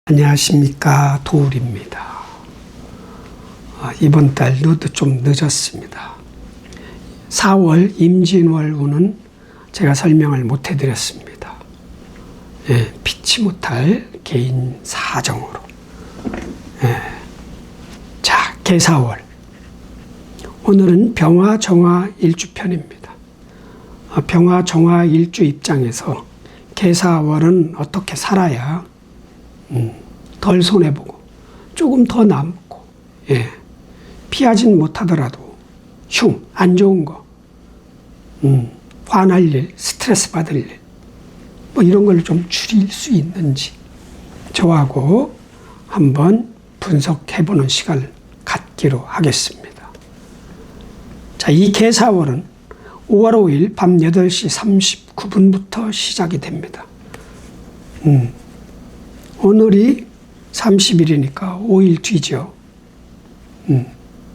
안녕하십니까, 도울입니다. 이번 달도 좀 늦었습니다. 4월 임진월운은 제가 설명을 못 해드렸습니다. 피치 못할 개인 사정으로. 자, 개사월. 오늘은 병화정화 일주편입니다. 병화정화 일주 입장에서 개사월은 어떻게 살아야 덜 손해보고 조금 더 남고, 피하진 못하더라도 안 좋은 거, 화날 일, 스트레스 받을 일, 뭐 이런 걸 좀 줄일 수 있는지 저하고 한번 분석해보는 시간을 갖기로 하겠습니다. 자, 이 개사월은 5월 5일 밤 8시 39분부터 시작이 됩니다. 오늘이 30일이니까 5일 뒤죠.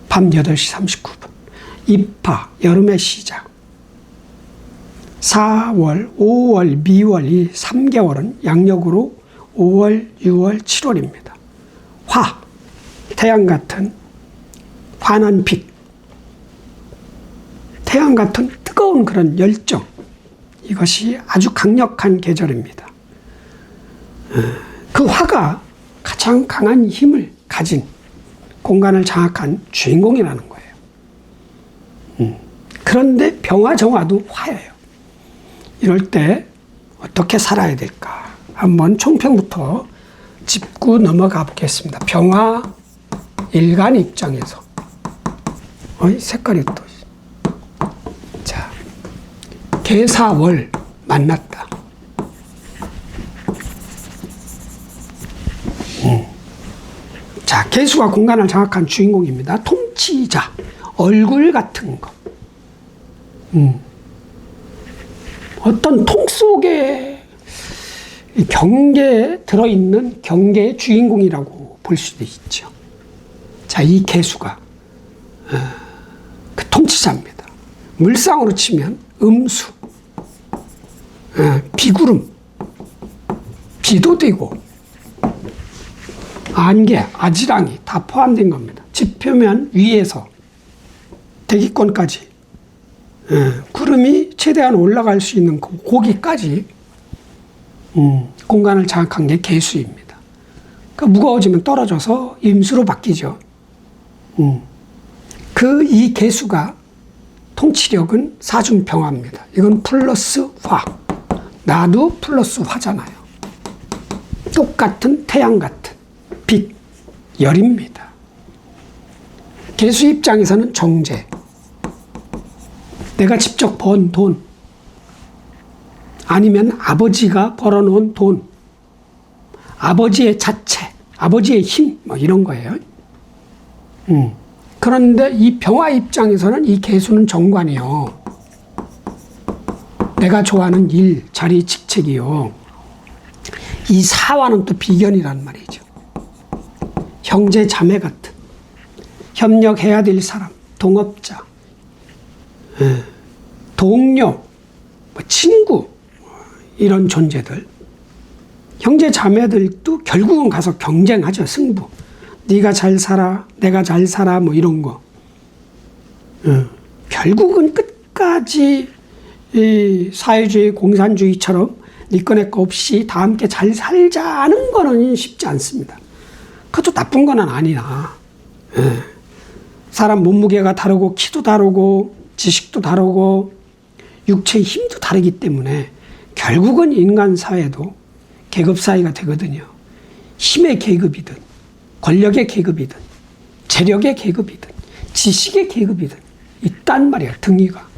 밤 8시 39분. 입하, 여름의 시작. 4월, 5월, 미월 이 3개월은 양력으로 5월, 6월, 7월입니다. 화, 태양 같은 환한 빛. 태양 같은 뜨거운 그런 열정. 이것이 아주 강력한 계절입니다. 그 화가 가장 강한 힘을 가진 공간을 장악한 주인공이라는 거예요. 그런데 병화정화도 화예요. 이럴 때 어떻게 살아야 될까? 한번 총평부터 짚고 넘어가 보겠습니다. 병화 일간 입장에서. 색깔이 또. 자, 개사월 만났다. 자, 개수가 공간을 장악한 주인공입니다. 통치자, 얼굴 같은 거. 어떤 통 속에 경계에 들어있는 경계의 주인공이라고 볼 수도 있죠. 자, 이 개수가 그 통치자입니다. 물상으로 치면 음수, 비구름, 비도 되고, 안개, 아지랑이 다 포함된 겁니다. 지표면 위에서 대기권까지 구름이 최대한 올라갈 수 있는 고기까지 공간을 장악한 게 개수입니다. 그 무거워지면 떨어져서 임수로 바뀌죠. 이 개수가 통치력은 사중병화입니다. 이건 플러스 화. 나도 플러스 화잖아요. 똑같은 태양 같은 빛, 열입니다. 개수 입장에서는 정제. 내가 직접 번 돈, 아니면 아버지가 벌어놓은 돈, 아버지의 자체, 아버지의 힘, 뭐 이런 거예요. 그런데 이 병화 입장에서는 이 개수는 정관이요. 내가 좋아하는 일, 자리, 직책이요. 이 사화는 또 비견이란 말이죠. 형제, 자매 같은, 협력해야 될 사람, 동업자, 동료, 친구, 이런 존재들. 형제, 자매들도 결국은 가서 경쟁하죠, 승부. 네가 잘 살아, 내가 잘 살아, 뭐 이런 거. 결국은 끝까지 이 사회주의, 공산주의처럼 네 거 내 거 없이 다 함께 잘 살자는 거는 쉽지 않습니다. 그것도 나쁜 건 아니라, 사람 몸무게가 다르고, 키도 다르고, 지식도 다르고, 육체의 힘도 다르기 때문에 결국은 인간 사회도 계급 사회가 되거든요. 힘의 계급이든, 권력의 계급이든, 재력의 계급이든, 지식의 계급이든, 있단 말이야, 등위가.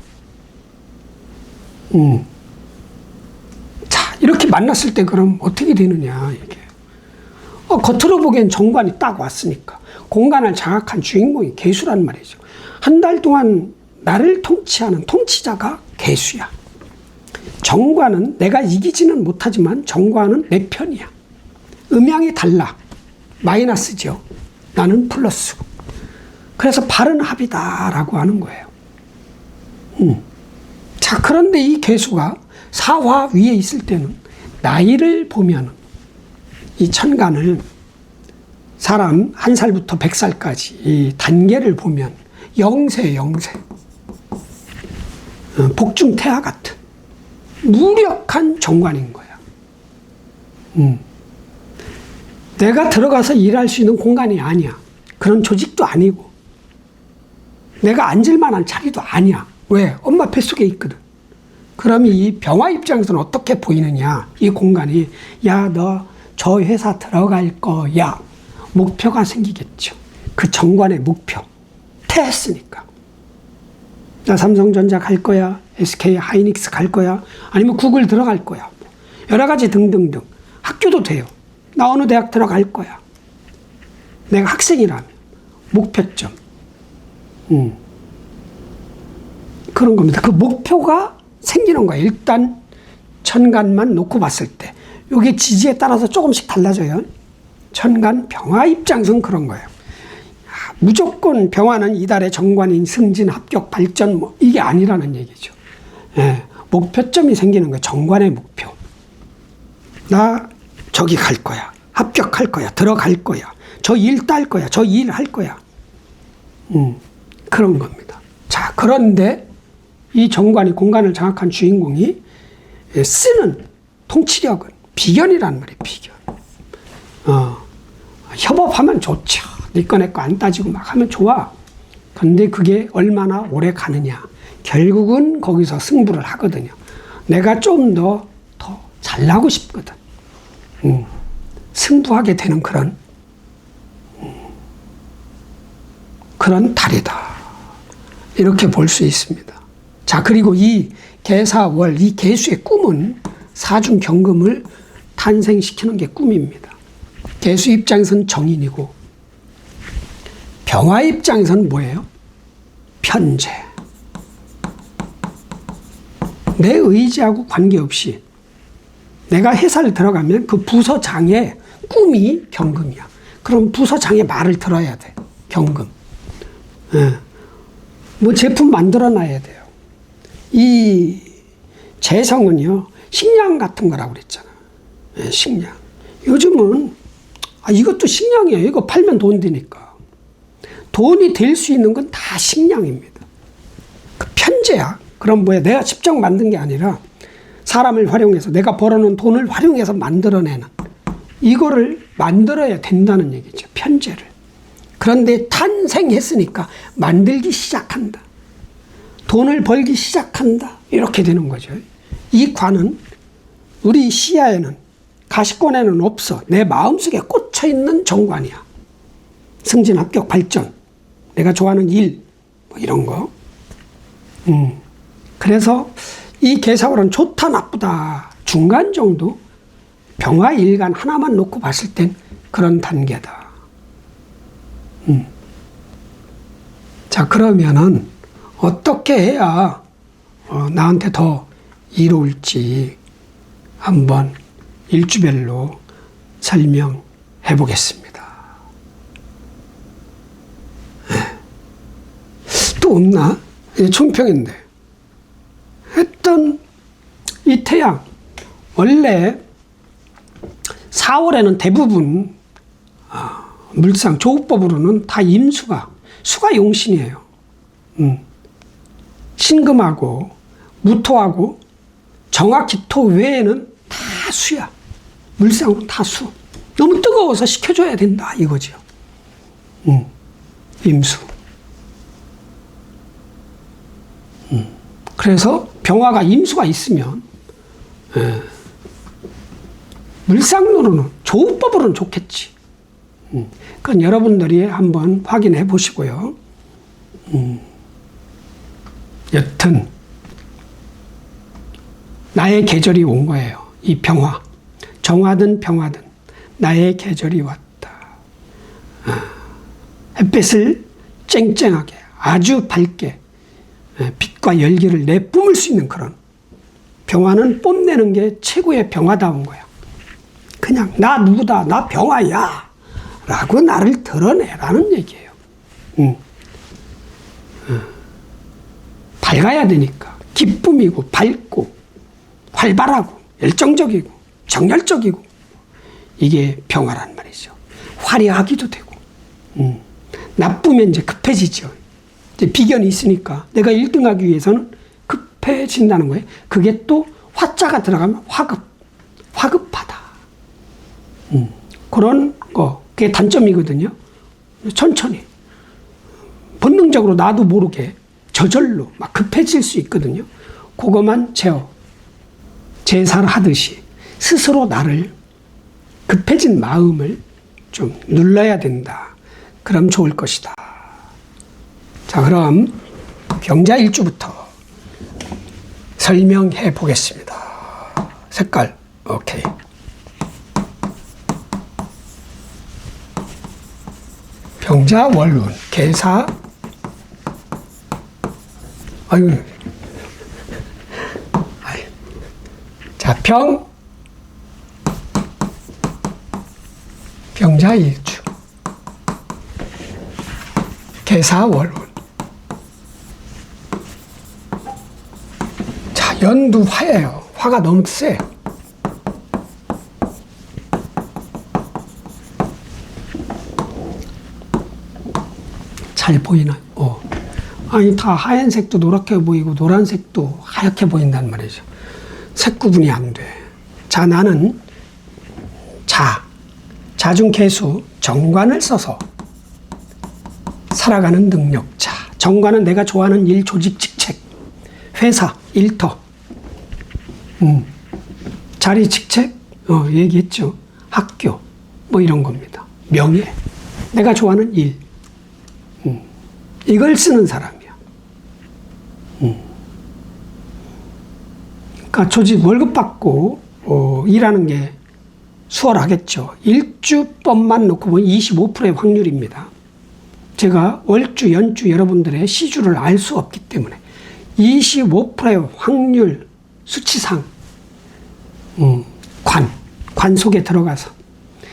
자, 이렇게 만났을 때 그럼 어떻게 되느냐, 이게. 겉으로 보기엔 정관이 딱 왔으니까. 공간을 장악한 주인공이 개수란 말이죠. 한 달 동안 나를 통치하는 통치자가 개수야. 정관은 내가 이기지는 못하지만 정관은 내 편이야. 음양이 달라. 마이너스죠. 나는 플러스고. 그래서 바른 합이다라고 하는 거예요. 자, 그런데 이 개수가 사화 위에 있을 때는 나이를 보면 이 천간을 사람 1살부터 100살까지 이 단계를 보면 영세. 복중태아 같은 무력한 정관인 거야. 내가 들어가서 일할 수 있는 공간이 아니야. 그런 조직도 아니고 내가 앉을 만한 자리도 아니야. 왜? 엄마 뱃속에 있거든. 그럼 이 병화 입장에서는 어떻게 보이느냐? 이 공간이 야, 너 저 회사 들어갈 거야. 목표가 생기겠죠. 그 정관의 목표. 태했으니까. 나 삼성전자 갈 거야. SK 하이닉스 갈 거야. 아니면 구글 들어갈 거야. 여러 가지 등등등. 학교도 돼요. 나 어느 대학 들어갈 거야. 내가 학생이라면. 목표점. 그런 겁니다. 그 목표가 생기는 거예요. 일단 천간만 놓고 봤을 때. 이게 지지에 따라서 조금씩 달라져요. 천간 병화 입장에서는 그런 거예요. 무조건 병화는 이달의 정관인 승진, 합격, 발전 뭐 이게 아니라는 얘기죠. 예, 목표점이 생기는 거예요. 정관의 목표. 나 저기 갈 거야. 합격할 거야. 들어갈 거야. 저 일 딸 거야. 저 일 할 거야. 그런 겁니다. 자, 그런데 이 정관이 공간을 장악한 주인공이 쓰는 통치력은 비견이란 말이에요. 비견. 협업하면 좋죠. 네 거 내 거 안 따지고 막 하면 좋아. 근데 그게 얼마나 오래 가느냐. 결국은 거기서 승부를 하거든요. 내가 좀 더 잘나고 싶거든. 승부하게 되는 그런 달이다. 이렇게 볼 수 있습니다. 자, 그리고 이 개사월, 이 개수의 꿈은 사중경금을 탄생시키는 게 꿈입니다. 개수 입장에서는 정인이고 병화 입장에서는 뭐예요? 편재. 내 의지하고 관계없이 내가 회사를 들어가면 그 부서장의 꿈이 경금이야. 그럼 부서장의 말을 들어야 돼. 경금. 예. 뭐 제품 만들어 놔야 돼요. 이 재성은요, 식량 같은 거라고 그랬잖아. 예, 식량. 요즘은 이것도 식량이에요. 이거 팔면 돈 되니까. 돈이 될 수 있는 건 다 식량입니다. 그 편재야. 그럼 뭐야? 내가 직접 만든 게 아니라 사람을 활용해서 내가 벌어놓은 돈을 활용해서 만들어내는 이거를 만들어야 된다는 얘기죠. 편재를. 그런데 탄생했으니까 만들기 시작한다. 돈을 벌기 시작한다. 이렇게 되는 거죠. 이 관은 우리 시야에는 가시권에는 없어. 내 마음속에 꽂혀있는 정관이야. 승진, 합격, 발전. 내가 좋아하는 일. 뭐 이런 거. 그래서 이 개사월은 좋다 나쁘다 중간 정도 병화 일간 하나만 놓고 봤을 땐 그런 단계다. 자, 그러면은 어떻게 해야 나한테 더 이로울지 한번 일주별로 설명해 보겠습니다. 또 없나? 총평인데 했던 이 태양 원래 4월에는 대부분 물상 조우법으로는 다 임수가 수가 용신이에요. 신금하고 무토하고 정확히 토 외에는 다 수야. 물상은 다 수. 너무 뜨거워서 식혀줘야 된다 이거죠. 임수. 그래서 병화가 임수가 있으면 물상으로는 조우법으로는 좋겠지. 그건 여러분들이 한번 확인해 보시고요. 여튼 나의 계절이 온 거예요. 이 병화. 정화든 병화든 나의 계절이 왔다. 햇빛을 쨍쨍하게 아주 밝게 빛과 열기를 내뿜을 수 있는 그런 병화는 뽐내는 게 최고의 병화다운 거야. 그냥 나 누구다, 나 병화야 라고 나를 드러내라는 얘기예요. 밝아야 되니까. 기쁨이고 밝고 활발하고 열정적이고 정열적이고 이게 병화란 말이죠. 화려하기도 되고, 나쁘면 이제 급해지죠. 이제 비견이 있으니까 내가 1등하기 위해서는 급해진다는 거예요. 그게 또 화자가 들어가면 화급하다. 그런 거, 그게 단점이거든요. 천천히. 본능적으로 나도 모르게 저절로 막 급해질 수 있거든요. 그것만 제사를 하듯이 스스로 나를 급해진 마음을 좀 눌러야 된다. 그럼 좋을 것이다. 자, 그럼 병자 일주부터 설명해 보겠습니다. 색깔, 오케이. 병자 월운, 계사, 자, 병자 일주, 계사 월운. 자, 연두 화예요. 화가 너무 세. 잘 보이나요? 아니, 다 하얀색도 노랗게 보이고 노란색도 하얗게 보인단 말이죠. 색 구분이 안 돼. 자, 나는 자중개수 정관을 써서 살아가는 능력자. 정관은 내가 좋아하는 일, 조직, 직책, 회사, 일터, 자리, 직책, 얘기했죠. 학교, 뭐 이런 겁니다. 명예, 내가 좋아하는 일, 이걸 쓰는 사람이야. 그러니까 조직 월급 받고 일하는 게 수월하겠죠. 일주법만 놓고 보면 25%의 확률입니다. 제가 월주, 연주 여러분들의 시주를 알 수 없기 때문에 25%의 확률 수치상 관 속에 들어가서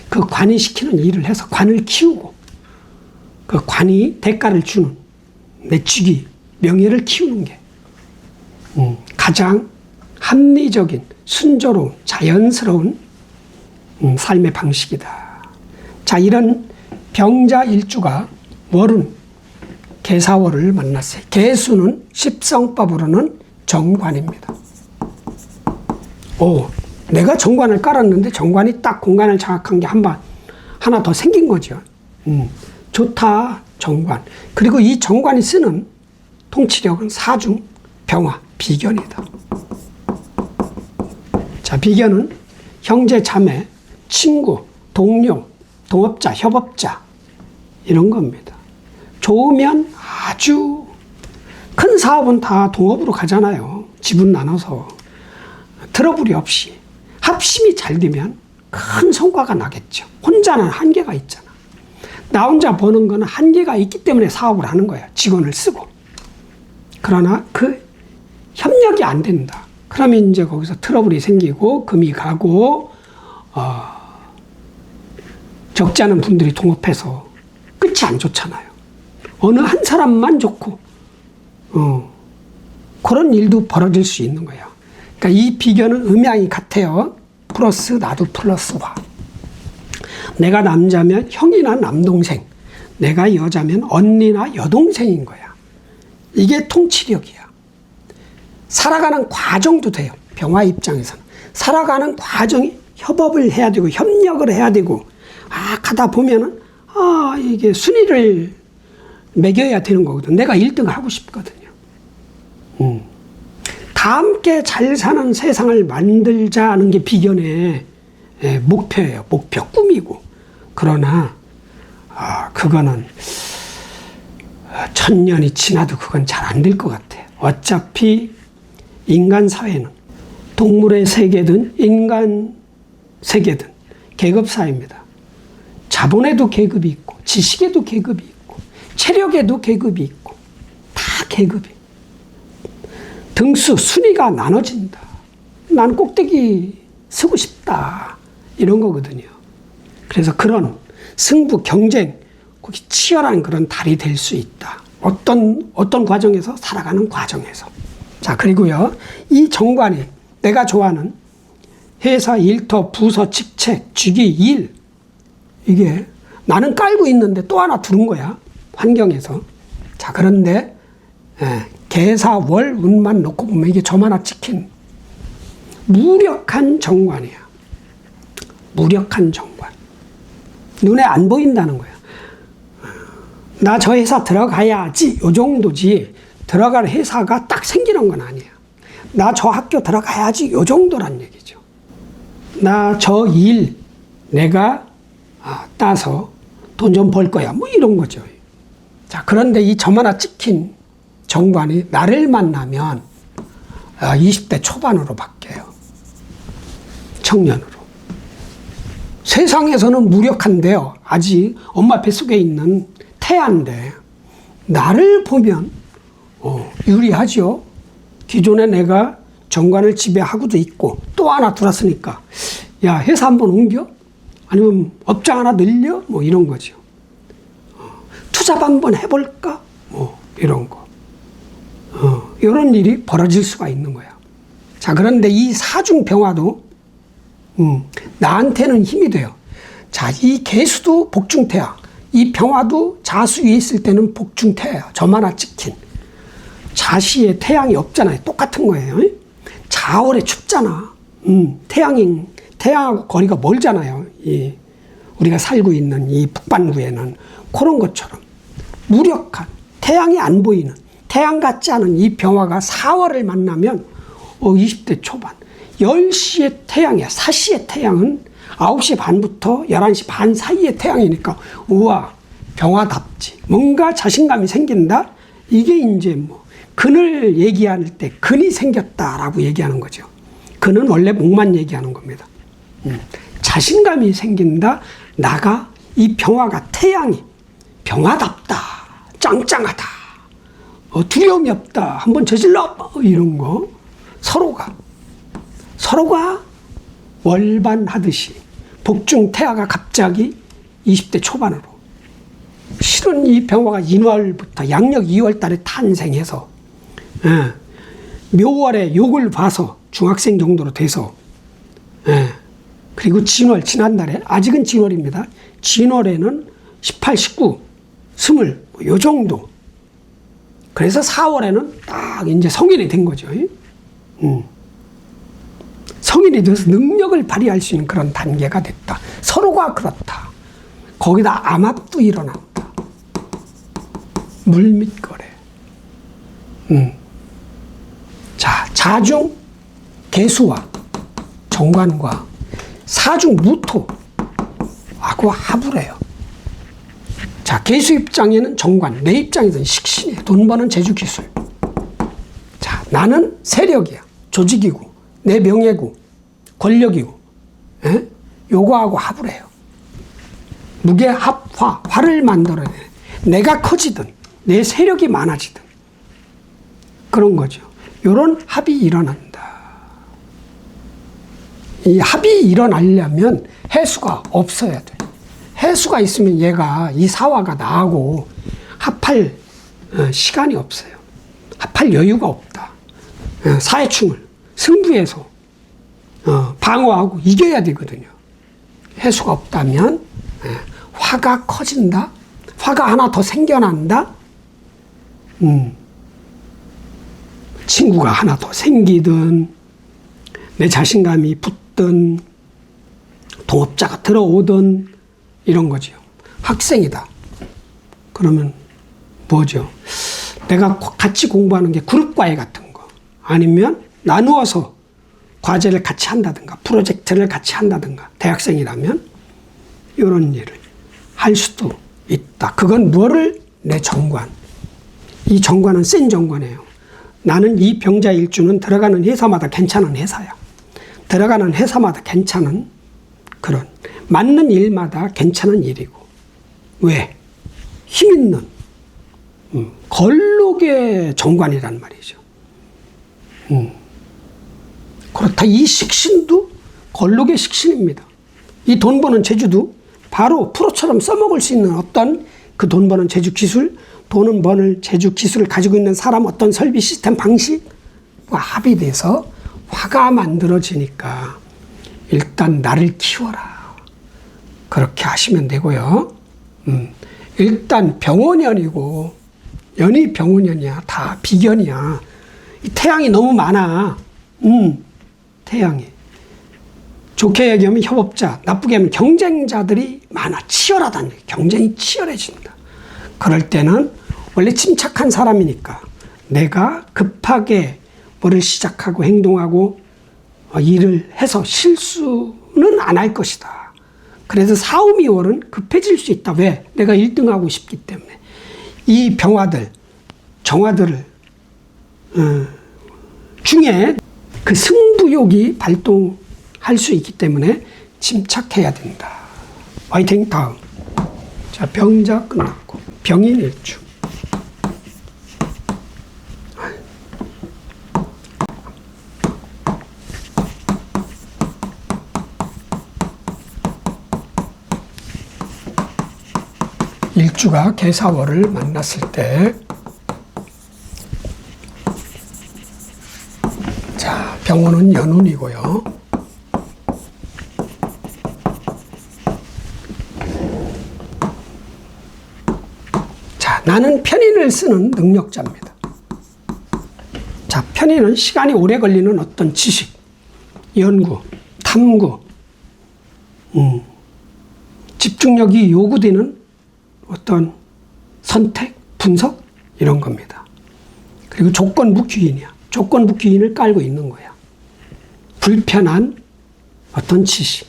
그 관이 시키는 일을 해서 관을 키우고 그 관이 대가를 주는 매치기, 명예를 키우는 게 가장 합리적인, 순조로운, 자연스러운 삶의 방식이다. 자, 이런 병자 일주가 월운, 계사월을 만났어요. 계수는 십성법으로는 정관입니다. 내가 정관을 깔았는데 정관이 딱 공간을 장악한 게 하나 더 생긴 거죠. 좋다, 정관. 그리고 이 정관이 쓰는 통치력은 사중, 병화, 비견이다. 자, 비견은 형제, 자매, 친구, 동료, 동업자, 협업자 이런 겁니다. 좋으면 아주 큰 사업은 다 동업으로 가잖아요. 지분 나눠서. 트러블이 없이. 합심이 잘 되면 큰 성과가 나겠죠. 혼자는 한계가 있잖아. 나 혼자 버는 거는 한계가 있기 때문에 사업을 하는 거야. 직원을 쓰고. 그러나 그 협력이 안 된다. 그러면 이제 거기서 트러블이 생기고 금이 가고 적지 않은 분들이 동업해서 끝이 안 좋잖아요. 어느 한 사람만 좋고 그런 일도 벌어질 수 있는 거예요. 그러니까 이 비견은 음양이 같아요. 플러스 나도 플러스 화. 내가 남자면 형이나 남동생, 내가 여자면 언니나 여동생인 거야. 이게 통치력이야. 살아가는 과정도 돼요. 병화 입장에서는. 살아가는 과정이 협업을 해야 되고 협력을 해야 되고 가다 보면은 이게 순위를 매겨야 되는 거거든. 내가 1등 하고 싶거든요. 다 함께 잘 사는 세상을 만들자는 게 비견의 목표예요. 목표, 꿈이고. 그러나 그거는 천년이 지나도 그건 잘 안 될 것 같아요. 어차피 인간 사회는 동물의 세계든 인간 세계든 계급사회입니다. 자본에도 계급이 있고 지식에도 계급이 있고 체력에도 계급이 있고 다 계급이. 등수, 순위가 나눠진다. 난 꼭대기 서고 싶다. 이런 거거든요. 그래서 그런 승부, 경쟁, 거기 치열한 그런 달이 될 수 있다. 어떤 과정에서? 살아가는 과정에서. 자, 그리고요, 이 정관이 내가 좋아하는 회사 일터, 부서, 직책, 직위, 일. 이게 나는 깔고 있는데 또 하나 두는 거야. 환경에서. 자, 그런데 개사, 월, 운만 놓고 보면 이게 점 하나 찍힌 무력한 정관이야. 무력한 정관. 눈에 안 보인다는 거야. 나 저 회사 들어가야지, 요 정도지. 들어갈 회사가 딱 생기는 건 아니야. 나 저 학교 들어가야지, 요 정도란 얘기죠. 나 저 일 내가 따서 돈 좀 벌 거야. 뭐 이런 거죠. 자, 그런데 이 점 하나 찍힌 정관이 나를 만나면 20대 초반으로 바뀌어요. 청년으로. 세상에서는 무력한데요. 아직 엄마 뱃속에 있는 태아인데 나를 보면 유리하죠. 기존에 내가 정관을 지배하고도 있고 또 하나 들었으니까 야, 회사 한번 옮겨? 아니면 업장 하나 늘려? 뭐 이런 거죠. 투잡 한번 해볼까? 뭐 이런 거. 이런 일이 벌어질 수가 있는 거야. 자, 그런데 이 사중병화도 나한테는 힘이 돼요. 자, 이 개수도 복중태야. 이 병화도 자수 위에 있을 때는 복중태야. 점 하나 찍힌. 자시에 태양이 없잖아요. 똑같은 거예요. 자월에 춥잖아. 태양하고 거리가 멀잖아요. 우리가 살고 있는 이 북반구에는 그런 것처럼 무력한 태양이 안 보이는 태양 같지 않은 이 병화가 4월을 만나면 20대 초반 10시의 태양이야. 4시의 태양은 9시 반부터 11시 반 사이의 태양이니까 우와, 병화답지. 뭔가 자신감이 생긴다. 이게 이제 뭐 근을 얘기할 때 근이 생겼다라고 얘기하는 거죠. 근은 원래 목만 얘기하는 겁니다. 자신감이 생긴다. 나가 이 병화가 태양이 병화답다. 짱짱하다. 두려움이 없다. 한번 저질러. 이런 거. 서로가 월반하듯이 복중태아가 갑자기 20대 초반으로. 실은 이 병화가 인월부터 양력 2월 달에 탄생해서 묘월에 욕을 봐서 중학생 정도로 돼서 그리고 진월, 지난달에 아직은 진월입니다. 진월에는 18, 19, 20, 요 정도. 그래서 4월에는 딱 이제 성인이 된 거죠. 성인이 돼서 능력을 발휘할 수 있는 그런 단계가 됐다. 서로가 그렇다. 거기다 암합도 일어난다. 물밑거래. 자, 자중 개수와 정관과 사중 무토하고 합을 해요. 자, 개수 입장에는 정관, 내 입장에서는 식신이에요. 돈 버는 재주기술. 자, 나는 세력이야. 조직이고, 내 명예고, 권력이고, 요거하고 합을 해요. 무게합화, 화를 만들어내. 내가 커지든, 내 세력이 많아지든. 그런 거죠. 요런 합이 일어난다. 이 합이 일어나려면 해수가 없어야 돼. 해수가 있으면 얘가 이 사화가 나하고 합할 시간이 없어요. 합할 여유가 없다. 사회충을 승부에서 방어하고 이겨야 되거든요. 해수가 없다면 화가 커진다. 화가 하나 더 생겨난다. 친구가 하나 더 생기든 내 자신감이 붙든 동업자가 들어오든 이런 거죠. 학생이다. 그러면 뭐죠? 내가 같이 공부하는 게 그룹과외 같은 거. 아니면 나누어서 과제를 같이 한다든가 프로젝트를 같이 한다든가 대학생이라면 이런 일을 할 수도 있다. 그건 뭐를? 내 정관. 이 정관은 센 정관이에요. 나는 이 병자 일주는 들어가는 회사마다 괜찮은 회사야. 들어가는 회사마다 괜찮은 그런 맞는 일마다 괜찮은 일이고. 왜? 힘 있는 걸록의 정관이란 말이죠. 그렇다. 이 식신도 걸록의 식신입니다. 이 돈 버는 재주도 바로 프로처럼 써먹을 수 있는 어떤 그 돈 버는 재주 기술, 돈은 버는 재주 기술을 가지고 있는 사람 어떤 설비 시스템 방식과 합의돼서 화가 만들어지니까 일단 나를 키워라. 그렇게 하시면 되고요. 일단 병원연이고, 연이 병원연이야. 다 비견이야. 이 태양이 너무 많아. 태양이. 좋게 얘기하면 협업자, 나쁘게 하면 경쟁자들이 많아. 치열하다는 얘기. 경쟁이 치열해진다. 그럴 때는 원래 침착한 사람이니까 내가 급하게 뭐를 시작하고 행동하고 일을 해서 실수는 안 할 것이다. 그래서 4, 5, 2월은 급해질 수 있다. 왜? 내가 1등하고 싶기 때문에. 이 병화들, 정화들을 중에 그 승부욕이 발동할 수 있기 때문에 침착해야 된다. 화이팅. 다음. 자, 병자 끝났고 병인일주. 일주가 개사월을 만났을 때, 자, 병원은 연운이고요. 자, 나는 편인을 쓰는 능력자입니다. 자, 편인은 시간이 오래 걸리는 어떤 지식, 연구, 탐구, 집중력이 요구되는 어떤 선택, 분석 이런 겁니다. 그리고 조건부귀인이야. 조건부귀인을 깔고 있는 거야. 불편한 어떤 지식.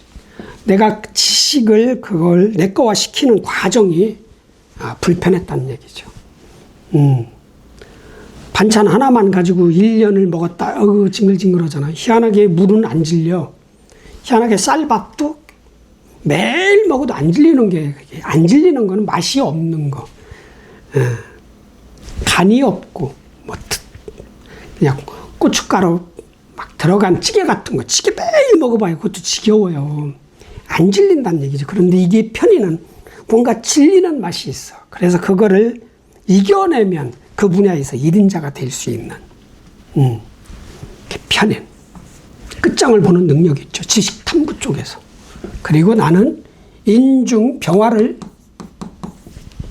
내가 지식을 그걸 내 거화 시키는 과정이 불편했다는 얘기죠. 반찬 하나만 가지고 1년을 먹었다. 징글징글하잖아. 희한하게 물은 안 질려. 희한하게 쌀밥도 매일 먹어도 안 질리는 게, 안 질리는 거는 맛이 없는 거. 간이 없고, 뭐, 그냥 고춧가루 막 들어간 찌개 같은 거, 찌개 매일 먹어봐요. 그것도 지겨워요. 안 질린다는 얘기죠. 그런데 이게 편의는 뭔가 질리는 맛이 있어. 그래서 그거를 이겨내면 그 분야에서 1인자가 될 수 있는, 편인. 끝장을 보는 능력이 있죠. 지식 탐구 쪽에서. 그리고 나는 인중 병화를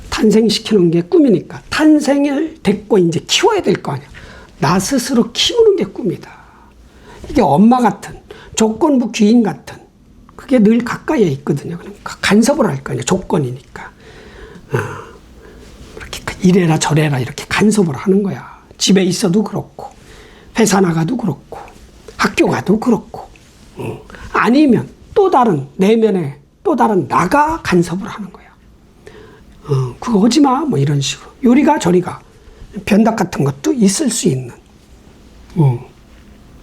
탄생시키는 게 꿈이니까 탄생을 됐고 이제 키워야 될 거 아니야. 나 스스로 키우는 게 꿈이다. 이게 엄마 같은 조건부 귀인 같은 그게 늘 가까이에 있거든요. 그러니까 간섭을 할 거 아니야. 조건이니까. 이렇게 이래라 저래라 이렇게 간섭을 하는 거야. 집에 있어도 그렇고 회사 나가도 그렇고 학교 가도 그렇고 아니면 또 다른 내면에 또 다른 나가 간섭을 하는 거야. 그거 하지 마. 뭐 이런 식으로. 요리가 저리가. 변덕 같은 것도 있을 수 있는.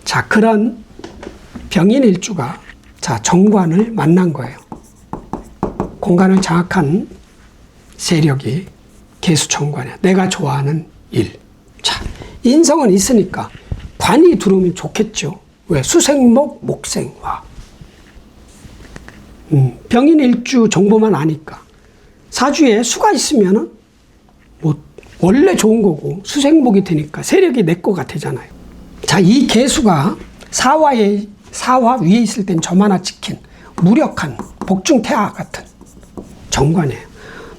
자, 그런 병인일주가 자, 정관을 만난 거예요. 공간을 장악한 세력이 개수정관이야. 내가 좋아하는 일. 자, 인성은 있으니까 관이 들어오면 좋겠죠. 왜? 수생목, 목생화. 병인일주 정보만 아니까. 사주에 수가 있으면은 뭐 원래 좋은 거고 수생목이 되니까 세력이 내 거가 되잖아요. 자, 이 개수가 사화 위에 있을 땐 점 하나 찍힌 무력한 복중태화 같은 정관이에요.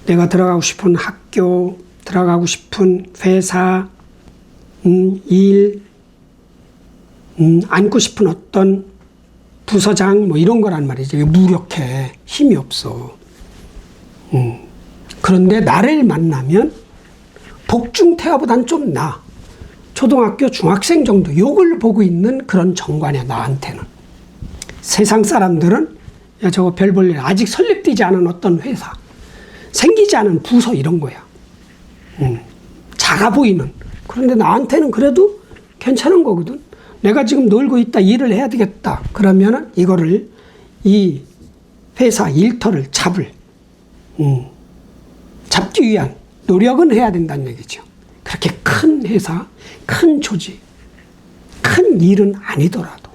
내가 들어가고 싶은 학교, 들어가고 싶은 회사, 일, 앉고 싶은 어떤 부서장 뭐 이런 거란 말이죠. 무력해. 힘이 없어. 그런데 나를 만나면 복중태화보단 좀 나아. 초등학교 중학생 정도 욕을 보고 있는 그런 정관이야. 나한테는. 세상 사람들은 야 저거 별 볼 일 아직 설립되지 않은 어떤 회사 생기지 않은 부서 이런 거야. 작아 보이는. 그런데 나한테는 그래도 괜찮은 거거든. 내가 지금 놀고 있다, 일을 해야 되겠다. 그러면은 이거를, 이 회사 일터를 잡기 위한 노력은 해야 된다는 얘기죠. 그렇게 큰 회사, 큰 조직, 큰 일은 아니더라도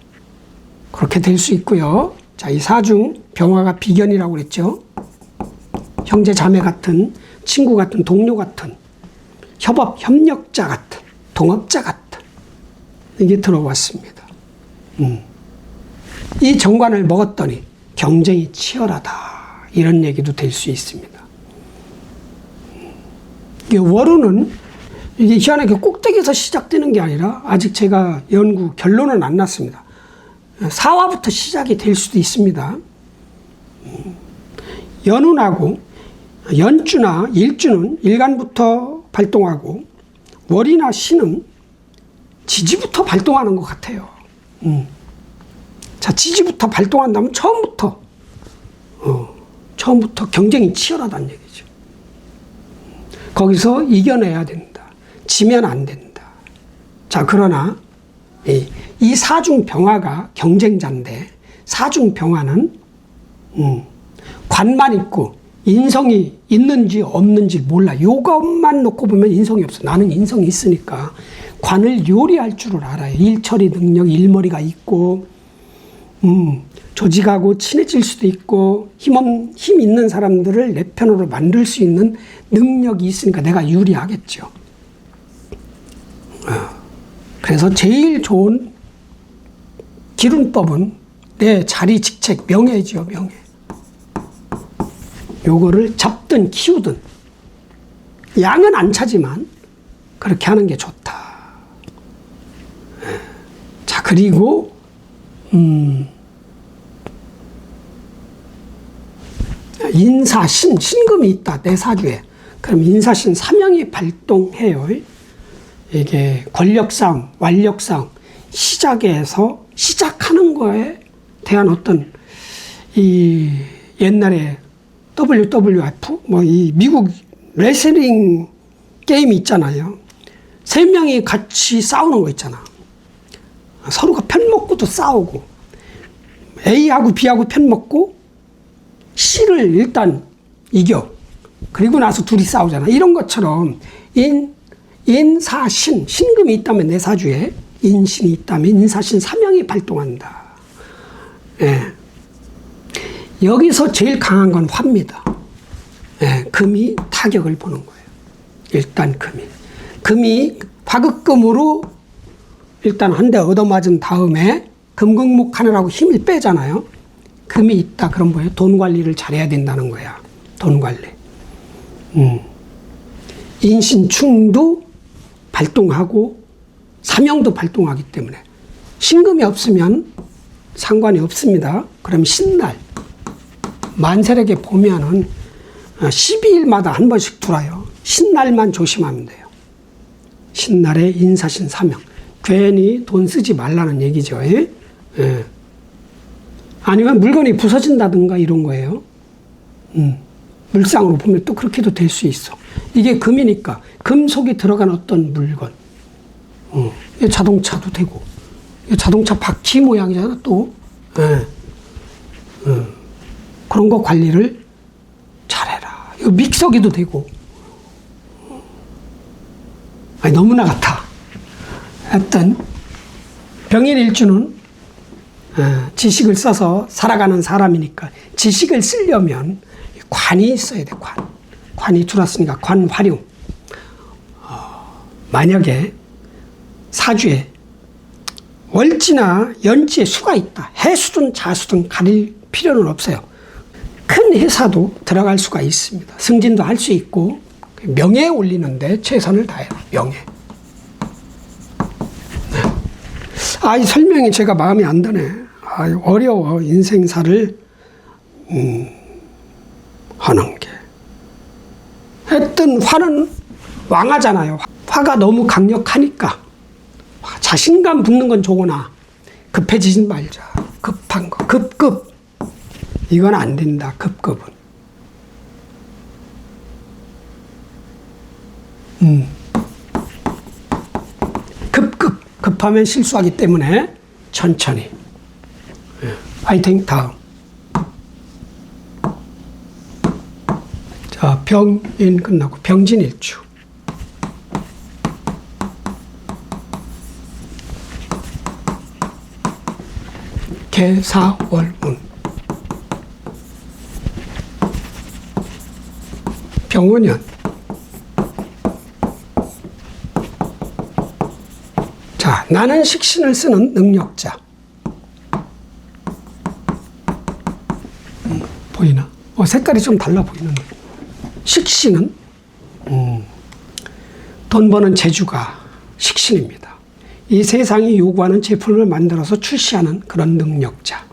그렇게 될 수 있고요. 자, 이 사중 병화가 비견이라고 그랬죠. 형제 자매 같은, 친구 같은, 동료 같은, 협력자 같은, 동업자 같은 이게 들어왔습니다. 이 정관을 먹었더니 경쟁이 치열하다. 이런 얘기도 될 수 있습니다. 월운은 이게 희한하게 꼭대기에서 시작되는 게 아니라 아직 제가 연구 결론은 안 났습니다. 사화부터 시작이 될 수도 있습니다. 연운하고 연주나 일주는 일간부터 발동하고 월이나 신은 지지부터 발동하는 것 같아요. 자, 지지부터 발동한다면 처음부터 경쟁이 치열하다는 얘기죠. 거기서 이겨내야 된다. 지면 안 된다. 자, 그러나 이 사중병화가 경쟁자인데 사중병화는 관만 있고 인성이 있는지 없는지 몰라. 요것만 놓고 보면 인성이 없어. 나는 인성이 있으니까 관을 요리할 줄을 알아요. 일처리 능력, 일머리가 있고 조직하고 친해질 수도 있고 힘 있는 사람들을 내 편으로 만들 수 있는 능력이 있으니까 내가 유리하겠죠. 그래서 제일 좋은 기run법은 내 자리 직책 명예지요. 명예. 요거를 잡든 키우든 양은 안 차지만 그렇게 하는 게 좋다. 자, 그리고 인사신, 신금이 있다. 내 사주에. 그럼 인사신 사명이 발동해요. 이게 권력싸움, 완력싸움, 시작에서 시작하는 거에 대한 어떤 이 옛날에 WWF 이 미국 레슬링 게임이 있잖아요. 세 명이 같이 싸우는 거 있잖아. 서로가 편 먹고도 싸우고 A하고 B하고 편 먹고 C를 일단 이겨. 그리고 나서 둘이 싸우잖아. 이런 것처럼 인사신, 신금이 있다면 내 사주에 인신이 있다면 인사신 사명이 발동한다. 예. 여기서 제일 강한 건 화입니다. 예, 금이 타격을 보는 거예요. 일단 금이 화극금으로 일단 한 대 얻어맞은 다음에 금극목 하느라고 힘을 빼잖아요. 금이 있다. 그럼 뭐예요? 돈 관리를 잘해야 된다는 거야. 돈 관리. 인신충도 발동하고 사명도 발동하기 때문에 신금이 없으면 상관이 없습니다. 그럼 신날 만세력에 보면은 12일마다 한 번씩 돌아요. 신날만 조심하면 돼요. 신날에 인사신 사명. 괜히 돈 쓰지 말라는 얘기죠. 예? 예. 아니면 물건이 부서진다든가 이런 거예요. 물상으로 보면 또 그렇게도 될 수 있어. 이게 금이니까 금속이 들어간 어떤 물건. 자동차도 되고. 자동차 바퀴 모양이잖아 또. 예. 그런 거 관리를 잘해라. 이거 믹서기도 되고. 아니, 너무나 같아. 하여튼 병인일주는 지식을 써서 살아가는 사람이니까 지식을 쓰려면 관이 있어야 돼. 관이 들어왔으니까 관활용. 만약에 사주에 월지나 연지에 수가 있다. 해수든 자수든 가릴 필요는 없어요. 큰 회사도 들어갈 수가 있습니다. 승진도 할 수 있고 명예에 올리는데 최선을 다해요. 명예. 이 설명이 제가 마음에 안 드네. 어려워. 인생사를 하는 게. 하여튼 화는 왕하잖아요. 화가 너무 강력하니까 자신감 붙는 건 좋으나 급해지지 말자. 급한 거. 급급. 이건 안 된다. 급급은. 급하면 실수하기 때문에 천천히. 화이팅. 다음. 자, 병인 끝나고 병진일주. 개사월운. 병원년. 자, 나는 식신을 쓰는 능력자. 보이나? 색깔이 좀 달라 보이는데. 식신은 돈 버는 재주가 식신입니다. 이 세상이 요구하는 제품을 만들어서 출시하는 그런 능력자.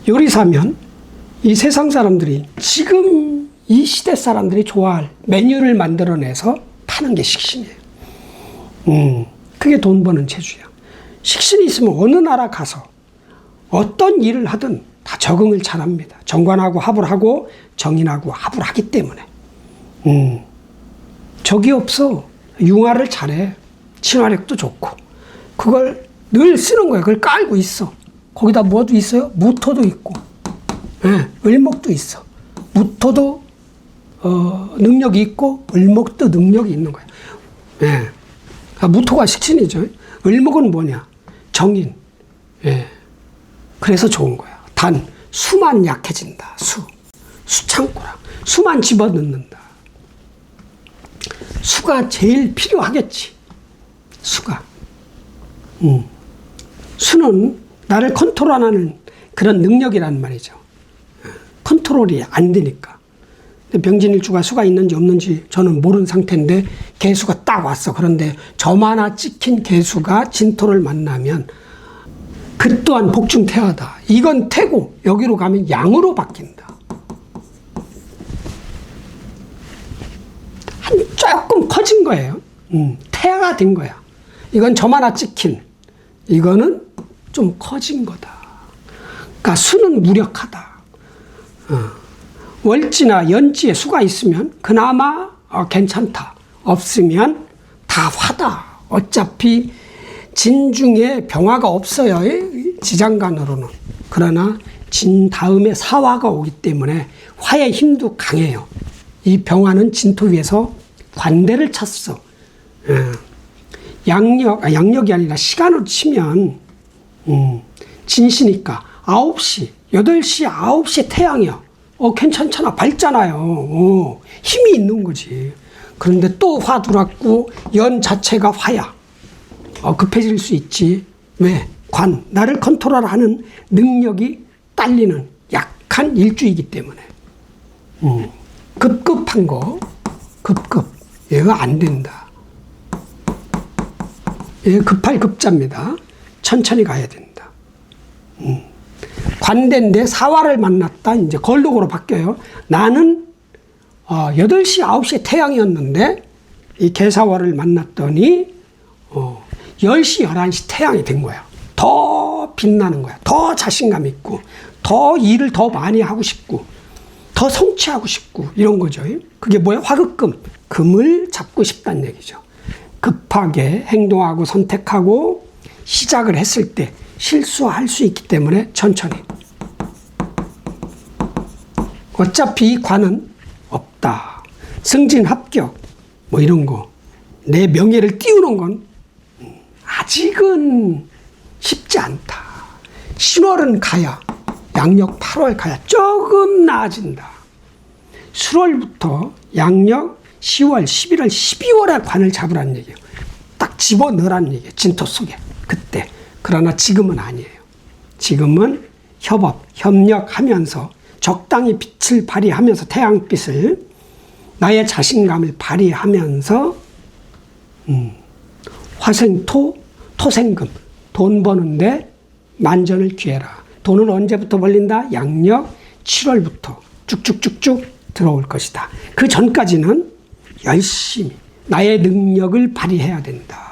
요리사면 이 세상 사람들이 지금 이 시대 사람들이 좋아할 메뉴를 만들어내서 파는 게 식신이에요. 그게 돈 버는 재주야. 식신이 있으면 어느 나라 가서 어떤 일을 하든 다 적응을 잘합니다. 정관하고 합을 하고 정인하고 합을 하기 때문에. 적이 없어. 융화를 잘해. 친화력도 좋고. 그걸 늘 쓰는 거야. 그걸 깔고 있어. 거기다 뭐도 있어요? 무토도 있고, 예, 을목도 있어. 무토도 능력이 있고 을목도 능력이 있는 거야. 예, 그러니까 무토가 식신이죠. 을목은 뭐냐? 정인. 예, 그래서 좋은 거야. 단 수만 약해진다. 수창고라. 수만 집어넣는다. 수가 제일 필요하겠지. 수가. 수는 나를 컨트롤하는 그런 능력이란 말이죠. 컨트롤이 안 되니까. 병진일주가 수가 있는지 없는지 저는 모르는 상태인데 개수가 딱 왔어. 그런데 점 하나 찍힌 개수가 진토를 만나면 그 또한 복중태하다. 이건 태고 여기로 가면 양으로 바뀐다. 조금 커진 거예요. 태가 된 거야. 이건 점 하나 찍힌. 이거는 좀 커진 거다. 그러니까 수는 무력하다. 월지나 연지에 수가 있으면 그나마 괜찮다. 없으면 다 화다. 어차피 진 중에 병화가 없어요. 지장간으로는. 그러나 진 다음에 사화가 오기 때문에 화의 힘도 강해요. 이 병화는 진토 위에서 관대를 찼어. 양력이 아니라 시간으로 치면 진시니까 9시, 8시, 9시에 태양이야. 괜찮잖아. 밝잖아요. 힘이 있는 거지. 그런데 또 화 들어왔고 연 자체가 화야. 급해질 수 있지. 왜? 나를 컨트롤하는 능력이 딸리는 약한 일주이기 때문에. 급급한 거. 얘가 안 된다. 얘 급할 급자입니다. 천천히 가야 된다. 관대인데 사화를 만났다. 이제 걸록으로 바뀌어요. 나는 8시, 9시에 태양이었는데 이 개사화를 만났더니 10시, 11시 태양이 된 거야. 더 빛나는 거야. 더 자신감 있고 더 일을 더 많이 하고 싶고 더 성취하고 싶고 이런 거죠. 그게 뭐야? 화극금. 금을 잡고 싶다는 얘기죠. 급하게 행동하고 선택하고 시작을 했을 때 실수할 수 있기 때문에 천천히. 어차피 이 관은 없다. 승진 합격 뭐 이런 거. 내 명예를 띄우는 건 아직은 쉽지 않다. 10월은 가야 양력 8월 가야 조금 나아진다. 수월부터 양력 10월, 11월, 12월에 관을 잡으라는 얘기예요. 딱 집어넣으라는 얘기예요. 진토 속에. 그때. 그러나 지금은 아니에요. 지금은 협력하면서 적당히 빛을 발휘하면서 태양빛을 나의 자신감을 발휘하면서 화생토, 토생금 돈 버는데 만전을 기해라. 돈은 언제부터 벌린다? 양력 7월부터 쭉쭉쭉쭉 들어올 것이다. 그 전까지는 열심히 나의 능력을 발휘해야 된다.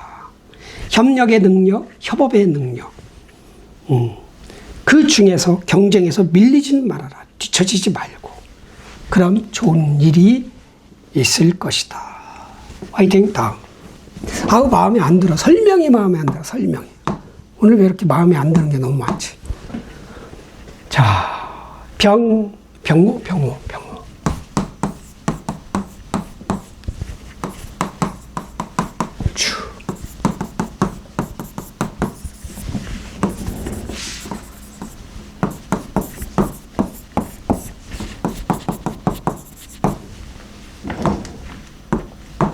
협력의 능력, 협업의 능력. 그 중에서 경쟁에서 밀리지는 말아라. 뒤처지지 말고. 그럼 좋은 일이 있을 것이다. 화이팅. 다음. 마음에 안 들어. 설명이 마음에 안 들어. 설명이. 오늘 왜 이렇게 마음에 안 드는 게 너무 많지? 자, 병호.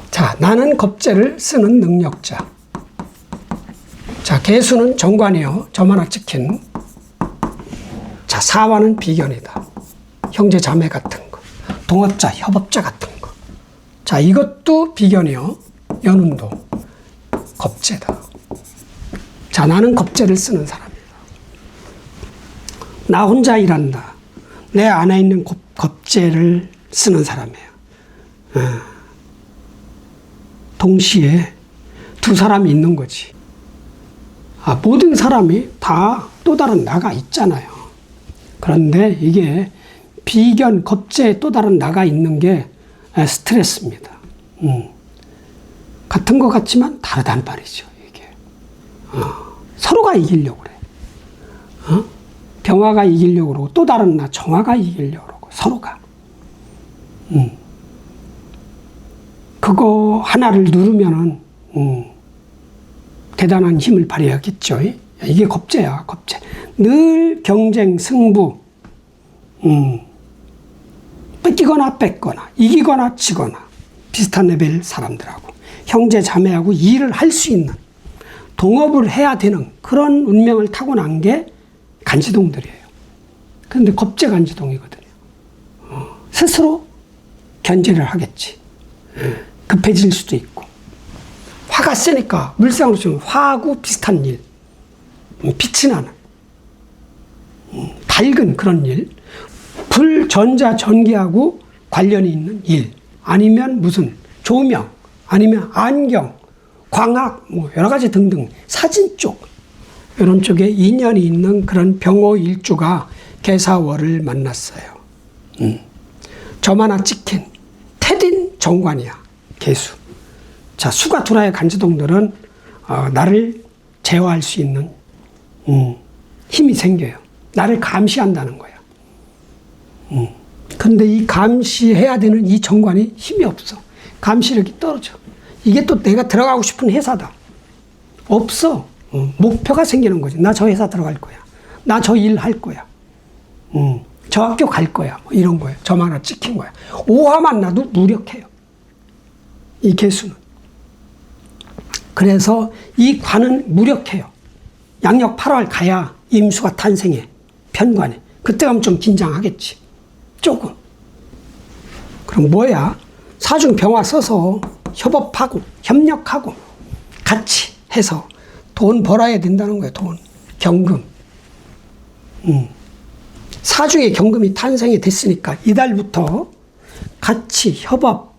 자, 나는 겁재를 쓰는 능력자. 자, 개수는 정관이요. 점 하나 찍힌. 사화는 비견이다. 형제 자매 같은 거. 동업자, 협업자 같은 거. 자, 이것도 비견이요. 연운도 겁재다. 자, 나는 겁재를 쓰는 사람이다. 나 혼자 일한다. 내 안에 있는 겁재를 쓰는 사람이에요. 동시에 두 사람이 있는 거지. 모든 사람이 다 또 다른 나가 있잖아요. 그런데 이게 비견, 겁재에 또 다른 나가 있는 게 스트레스입니다. 같은 것 같지만 다르단 말이죠. 이게 서로가 이기려고 그래. 병화가 이기려고 그러고 또 다른 나 정화가 이기려고 그러고 서로가. 그거 하나를 누르면은 대단한 힘을 발휘하겠죠. 이게 겁재야, 겁재. 늘 경쟁, 승부, 뺏기거나 뺏거나, 이기거나 지거나, 비슷한 레벨 사람들하고, 형제, 자매하고 일을 할 수 있는, 동업을 해야 되는 그런 운명을 타고난 게 간지동들이에요. 그런데 겁재 간지동이거든요. 스스로 견제를 하겠지. 급해질 수도 있고. 화가 세니까 물상으로 치면 화하고 비슷한 일. 빛이 나는 밝은 그런 일, 불, 전자, 전기하고 관련이 있는 일, 아니면 무슨 조명, 아니면 안경, 광학, 뭐 여러 가지 등등 사진 쪽 이런 쪽에 인연이 있는 그런 병호 일주가 개사월을 만났어요. 점 하나 찍힌 태딘 정관이야, 개수. 자, 수가 두라의 간지동들은 나를 제어할 수 있는 힘이 생겨요. 나를 감시한다는 거야. 근데 이 감시해야 되는 이 정관이 힘이 없어. 감시력이 떨어져. 이게 또 내가 들어가고 싶은 회사다. 없어. 목표가 생기는 거지. 나 저 회사 들어갈 거야. 나 저 일 할 거야. 저 학교 갈 거야. 뭐 이런 거예요. 점 하나 찍힌 거야. 오화만 나도 무력해요. 이 개수는. 그래서 이 관은 무력해요. 양력 8월 가야 임수가 탄생해. 편관에. 그때 가면 좀 긴장하겠지. 조금. 그럼 뭐야? 사중 병화 써서 협업하고 협력하고 같이 해서 돈 벌어야 된다는 거예요. 돈. 경금. 사중에 경금이 탄생이 됐으니까 이달부터 같이 협업,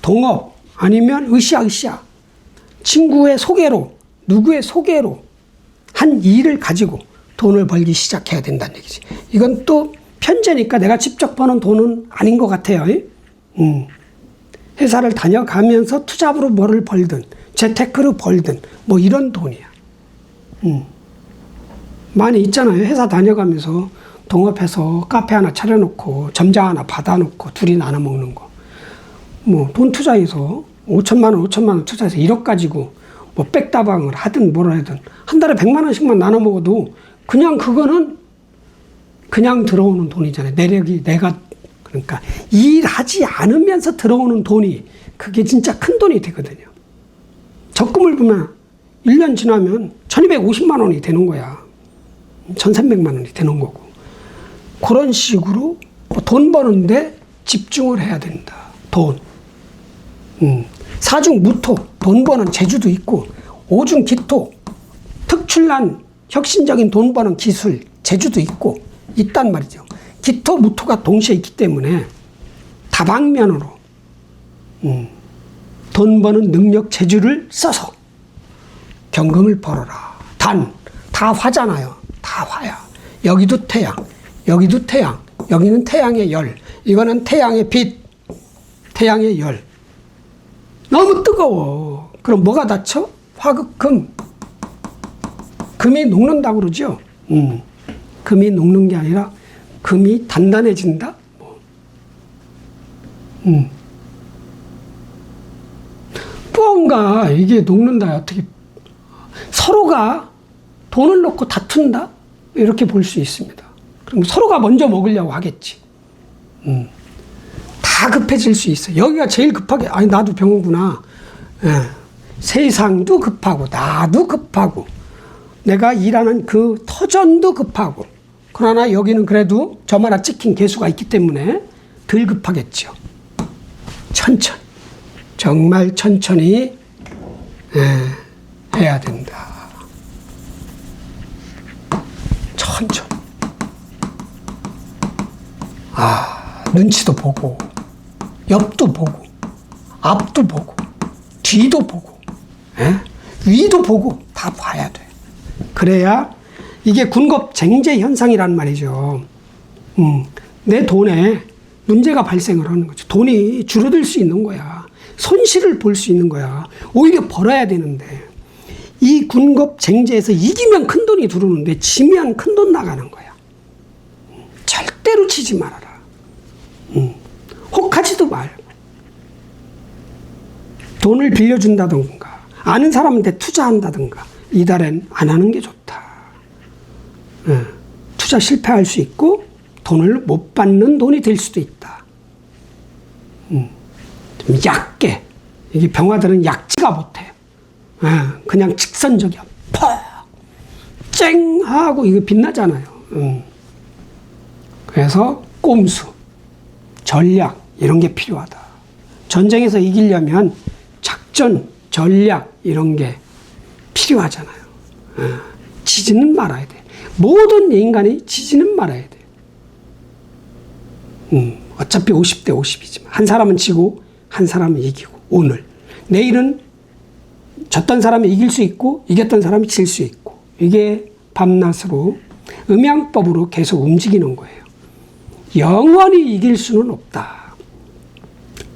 동업, 아니면 으쌰으쌰. 친구의 소개로, 누구의 소개로 한 일을 가지고 돈을 벌기 시작해야 된다는 얘기지. 이건 또 편제니까 내가 직접 버는 돈은 아닌 것 같아요. 회사를 다녀가면서 투잡으로 뭐를 벌든 재테크로 벌든 뭐 이런 돈이야. 많이 있잖아요. 회사 다녀가면서 동업해서 카페 하나 차려놓고 점장 하나 받아놓고 둘이 나눠 먹는 거. 뭐 돈 투자해서 5천만 원 투자해서 1억 가지고 뭐 백다방을 하든 뭘 하든 한 달에 100만 원씩만 나눠 먹어도 그냥 그거는 그냥 들어오는 돈이잖아요. 내가 그러니까 일하지 않으면서 들어오는 돈이 그게 진짜 큰 돈이 되거든요. 적금을 보면 1년 지나면 1250만 원이 되는 거야. 1300만 원이 되는 거고. 그런 식으로 돈 버는데 집중을 해야 된다. 돈. 사중 무토, 돈 버는 재주도 있고, 오중 기토, 특출난 혁신적인 돈 버는 기술, 재주도 있고, 있단 말이죠. 기토, 무토가 동시에 있기 때문에 다방면으로 돈 버는 능력, 재주를 써서 경금을 벌어라. 다 화잖아요. 다 화야. 여기도 태양, 여기도 태양, 여기는 태양의 열, 이거는 태양의 빛, 태양의 열. 너무 뜨거워. 그럼 뭐가 다쳐? 화극금. 금이 녹는다고 그러죠. 금이 녹는 게 아니라 금이 단단해진다. 뭔가 이게 녹는다. 어떻게 서로가 돈을 넣고 다툰다. 이렇게 볼 수 있습니다. 그럼 서로가 먼저 먹으려고 하겠지. 다 급해질 수 있어. 여기가 제일 급하게, 아니, 나도 병원구나. 예. 세상도 급하고, 나도 급하고, 내가 일하는 그 터전도 급하고, 그러나 여기는 그래도 점 하나 찍힌 개수가 있기 때문에 덜 급하겠죠. 천천히, 정말 천천히 해야 된다. 천천히. 눈치도 보고, 옆도 보고, 앞도 보고, 뒤도 보고, 위도 보고 다 봐야 돼. 그래야 이게 군겁쟁제 현상이란 말이죠. 내 돈에 문제가 발생을 하는 거죠. 돈이 줄어들 수 있는 거야. 손실을 볼 수 있는 거야. 오히려 벌어야 되는데 이 군겁쟁제에서 이기면 큰 돈이 들어오는데 지면 큰 돈 나가는 거야. 절대로 치지 말아라. 혹하지도 말고. 돈을 빌려준다든가 아는 사람한테 투자한다든가 이달엔 안 하는 게 좋다. 투자 실패할 수 있고 돈을 못 받는 돈이 될 수도 있다. 좀 얕게. 이게 병화들은 약지가 못해요. 그냥 직선적이야. 쨍 하고 이거 빛나잖아요. 그래서 꼼수, 전략 이런 게 필요하다. 전쟁에서 이기려면 작전, 전략 이런 게 필요하잖아요. 지지는 말아야 돼. 모든 인간이 지지는 말아야 돼. 어차피 50대 50이지만 한 사람은 지고 한 사람은 이기고 오늘 내일은 졌던 사람이 이길 수 있고 이겼던 사람이 질 수 있고 이게 밤낮으로 음양법으로 계속 움직이는 거예요. 영원히 이길 수는 없다.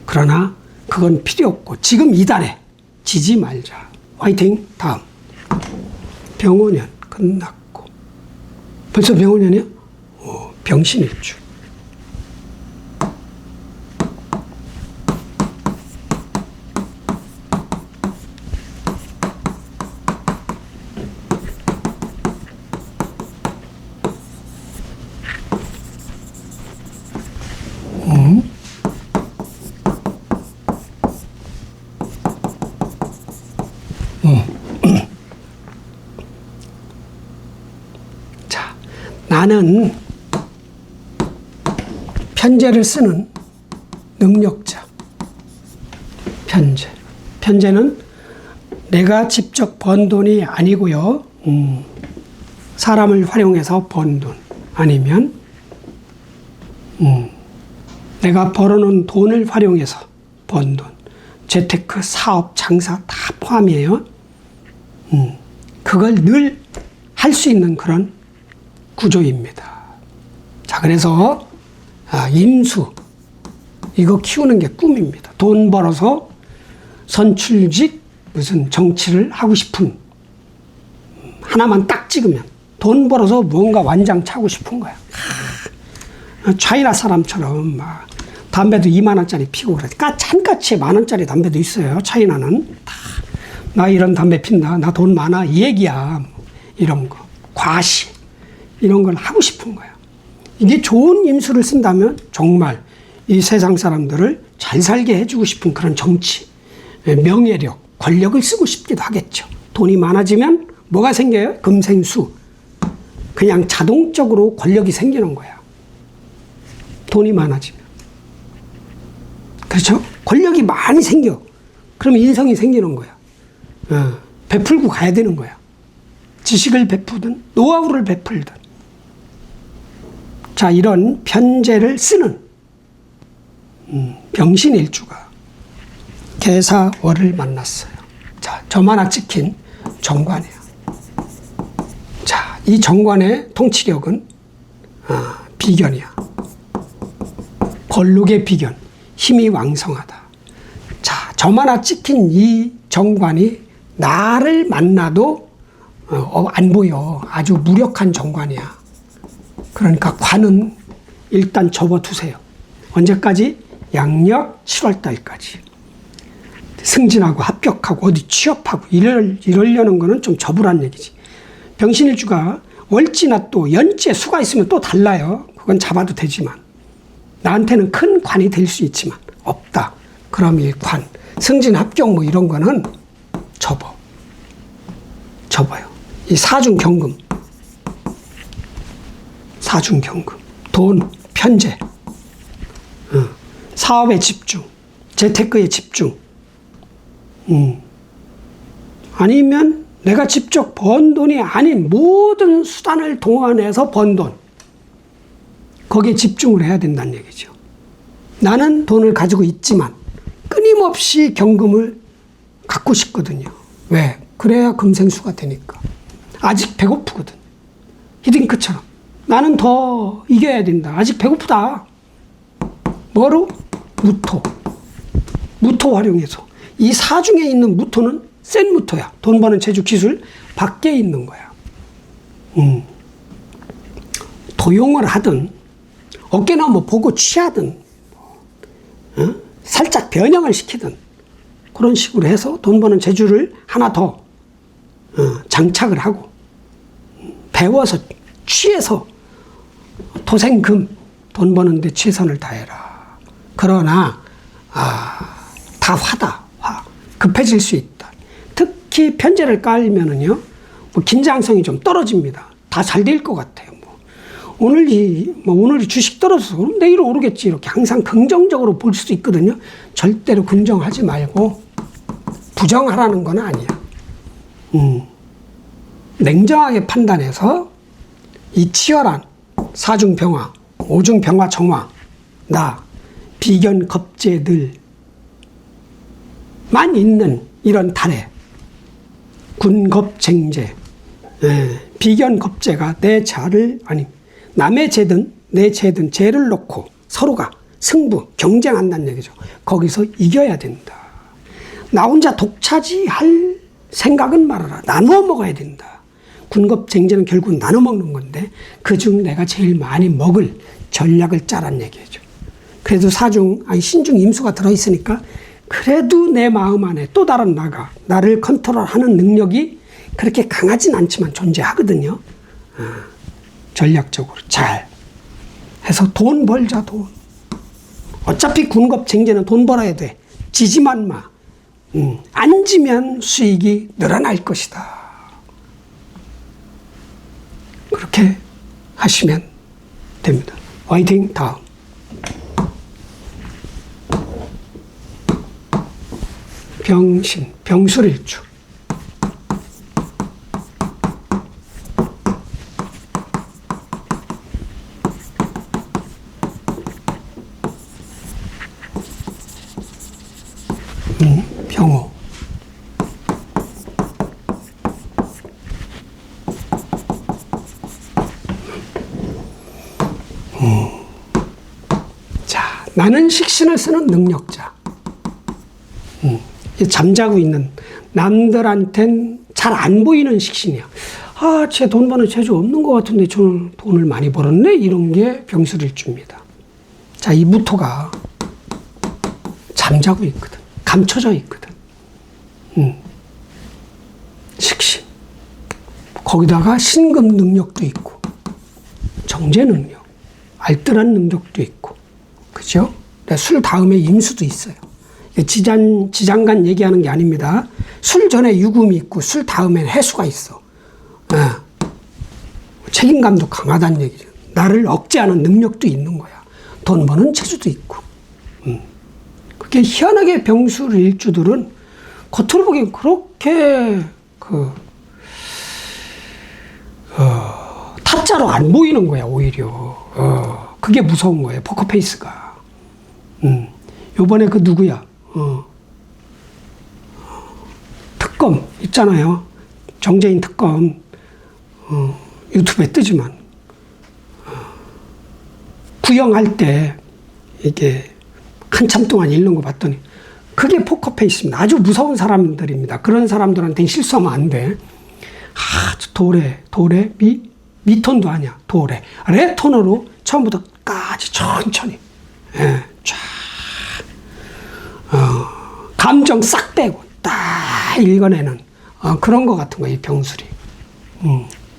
그러나 그건 필요 없고 지금 이달에 지지 말자. 화이팅. 다음. 병오년 끝났고 벌써 병오년이야? 병신일주. 자, 나는 편제를 쓰는 능력자. 편제. 편제는 내가 직접 번 돈이 아니고요. 사람을 활용해서 번 돈. 아니면 내가 벌어놓은 돈을 활용해서 번 돈. 재테크, 사업, 장사 다 포함이에요. 그걸 늘 할 수 있는 그런 구조입니다. 자, 그래서 인수 이거 키우는 게 꿈입니다. 돈 벌어서 선출직 무슨 정치를 하고 싶은 하나만 딱 찍으면 돈 벌어서 뭔가 완장 차고 싶은 거야. 차이나 사람처럼 막 담배도 2만 원짜리 피고 그래. 한까치에 1만 원짜리 담배도 있어요. 차이나는 나 이런 담배 핀다. 나 돈 많아. 이 얘기야. 이런 거. 과시. 이런 걸 하고 싶은 거야. 이게 좋은 임수를 쓴다면 정말 이 세상 사람들을 잘 살게 해주고 싶은 그런 정치, 명예력, 권력을 쓰고 싶기도 하겠죠. 돈이 많아지면 뭐가 생겨요? 금생수. 그냥 자동적으로 권력이 생기는 거야. 돈이 많아지면. 그렇죠? 권력이 많이 생겨. 그러면 인성이 생기는 거야. 베풀고 가야 되는 거야. 지식을 베푸든 노하우를 베풀든. 자, 이런 편제를 쓰는 병신일주가 개사월을 만났어요. 자, 점 하나 찍힌 정관이에요. 자, 이 정관의 통치력은 비견이야. 벌록의 비견, 힘이 왕성하다. 자, 점 하나 찍힌 이 정관이 나를 만나도 안 보여. 아주 무력한 정관이야. 그러니까 관은 일단 접어두세요. 언제까지? 양력 7월달까지. 승진하고 합격하고 어디 취업하고 이러려는 거는 좀 접으란 얘기지. 병신일주가 월지나 또 연지에 수가 있으면 또 달라요. 그건 잡아도 되지만. 나한테는 큰 관이 될 수 있지만 없다. 그럼 이 관, 승진 합격 뭐 이런 거는 접어요. 이 사중경금. 사중경금, 돈, 편재, 사업에 집중, 재테크에 집중, 아니면 내가 직접 번 돈이 아닌 모든 수단을 동원해서 번 돈, 거기에 집중을 해야 된다는 얘기죠. 나는 돈을 가지고 있지만 끊임없이 경금을 갖고 싶거든요. 왜? 그래야 금생수가 되니까. 아직 배고프거든. 히딩크처럼. 나는 더 이겨야 된다. 아직 배고프다. 뭐로? 무토. 무토 활용해서. 이 사중에 있는 무토는 센 무토야. 돈 버는 재주 기술 밖에 있는 거야. 도용을 하든 어깨나 뭐 보고 취하든 살짝 변형을 시키든 그런 식으로 해서 돈 버는 재주를 하나 더 장착을 하고 배워서 취해서 도생금 돈 버는데 최선을 다해라. 그러나 다 화다. 화. 급해질 수 있다. 특히 편제를 깔면은요, 뭐 긴장성이 좀 떨어집니다. 다 잘 될 것 같아요. 오늘이 주식 떨어져서 그럼 내일 오르겠지. 이렇게 항상 긍정적으로 볼 수 있거든요. 절대로 긍정하지 말고 부정하라는 건 아니야. 냉정하게 판단해서 이 치열한 사중병화, 오중병화 정화, 비견겁제들만 있는 이런 달에 군겁쟁제, 비견겁제가 내 자를, 아니 남의 죄든 내 죄든 죄를 놓고 서로가 승부, 경쟁한다는 얘기죠. 거기서 이겨야 된다. 나 혼자 독차지할 생각은 말아라. 나누어 먹어야 된다. 군겁쟁제는 결국 나눠 먹는 건데 그중 내가 제일 많이 먹을 전략을 짜란 얘기죠. 그래도 신중 임수가 들어있으니까 그래도 내 마음 안에 또 다른 나를 컨트롤하는 능력이 그렇게 강하진 않지만 존재하거든요. 전략적으로 잘 해서 돈 벌자. 돈. 어차피 군겁쟁제는 돈 벌어야 돼. 지지만 마. 안 지면 수익이 늘어날 것이다. 그렇게 하시면 됩니다. 화이팅. 다음. 병신, 병술일주. 병호. 자, 나는 식신을 쓰는 능력자. 잠자고 있는 남들한텐 잘 안 보이는 식신이야. 쟤 돈 버는 재주 없는 것 같은데 저는 돈을 많이 벌었네? 이런 게 병술일주입니다. 자, 이 무토가 잠자고 있거든. 감춰져 있거든. 식신. 거기다가 신금 능력도 있고, 정제 능력, 알뜰한 능력도 있고, 그죠? 술 다음에 임수도 있어요. 지장간 얘기하는 게 아닙니다. 술 전에 유금이 있고, 술 다음에 해수가 있어. 책임감도 강하다는 얘기죠. 나를 억제하는 능력도 있는 거야. 돈 버는 재주도 있고. 그게 희한하게 병술 일주들은 겉으로 보기엔 그렇게 타짜로 안 보이는 거야, 오히려. 그게 무서운 거예요, 포커페이스가. 요번에 그 누구야? 특검 있잖아요. 정재인 특검. 유튜브에 뜨지만. 구형할 때 이게 한참 동안 읽는 거 봤더니 그게 포커페이스입니다. 아주 무서운 사람들입니다. 그런 사람들한테는 실수하면 안 돼. 도래, 미톤도 아니야. 도래. 레톤으로 처음부터 끝까지 천천히. 쫙. 감정 싹 빼고 딱 읽어내는 그런 거 같은 거예요, 이 병술이.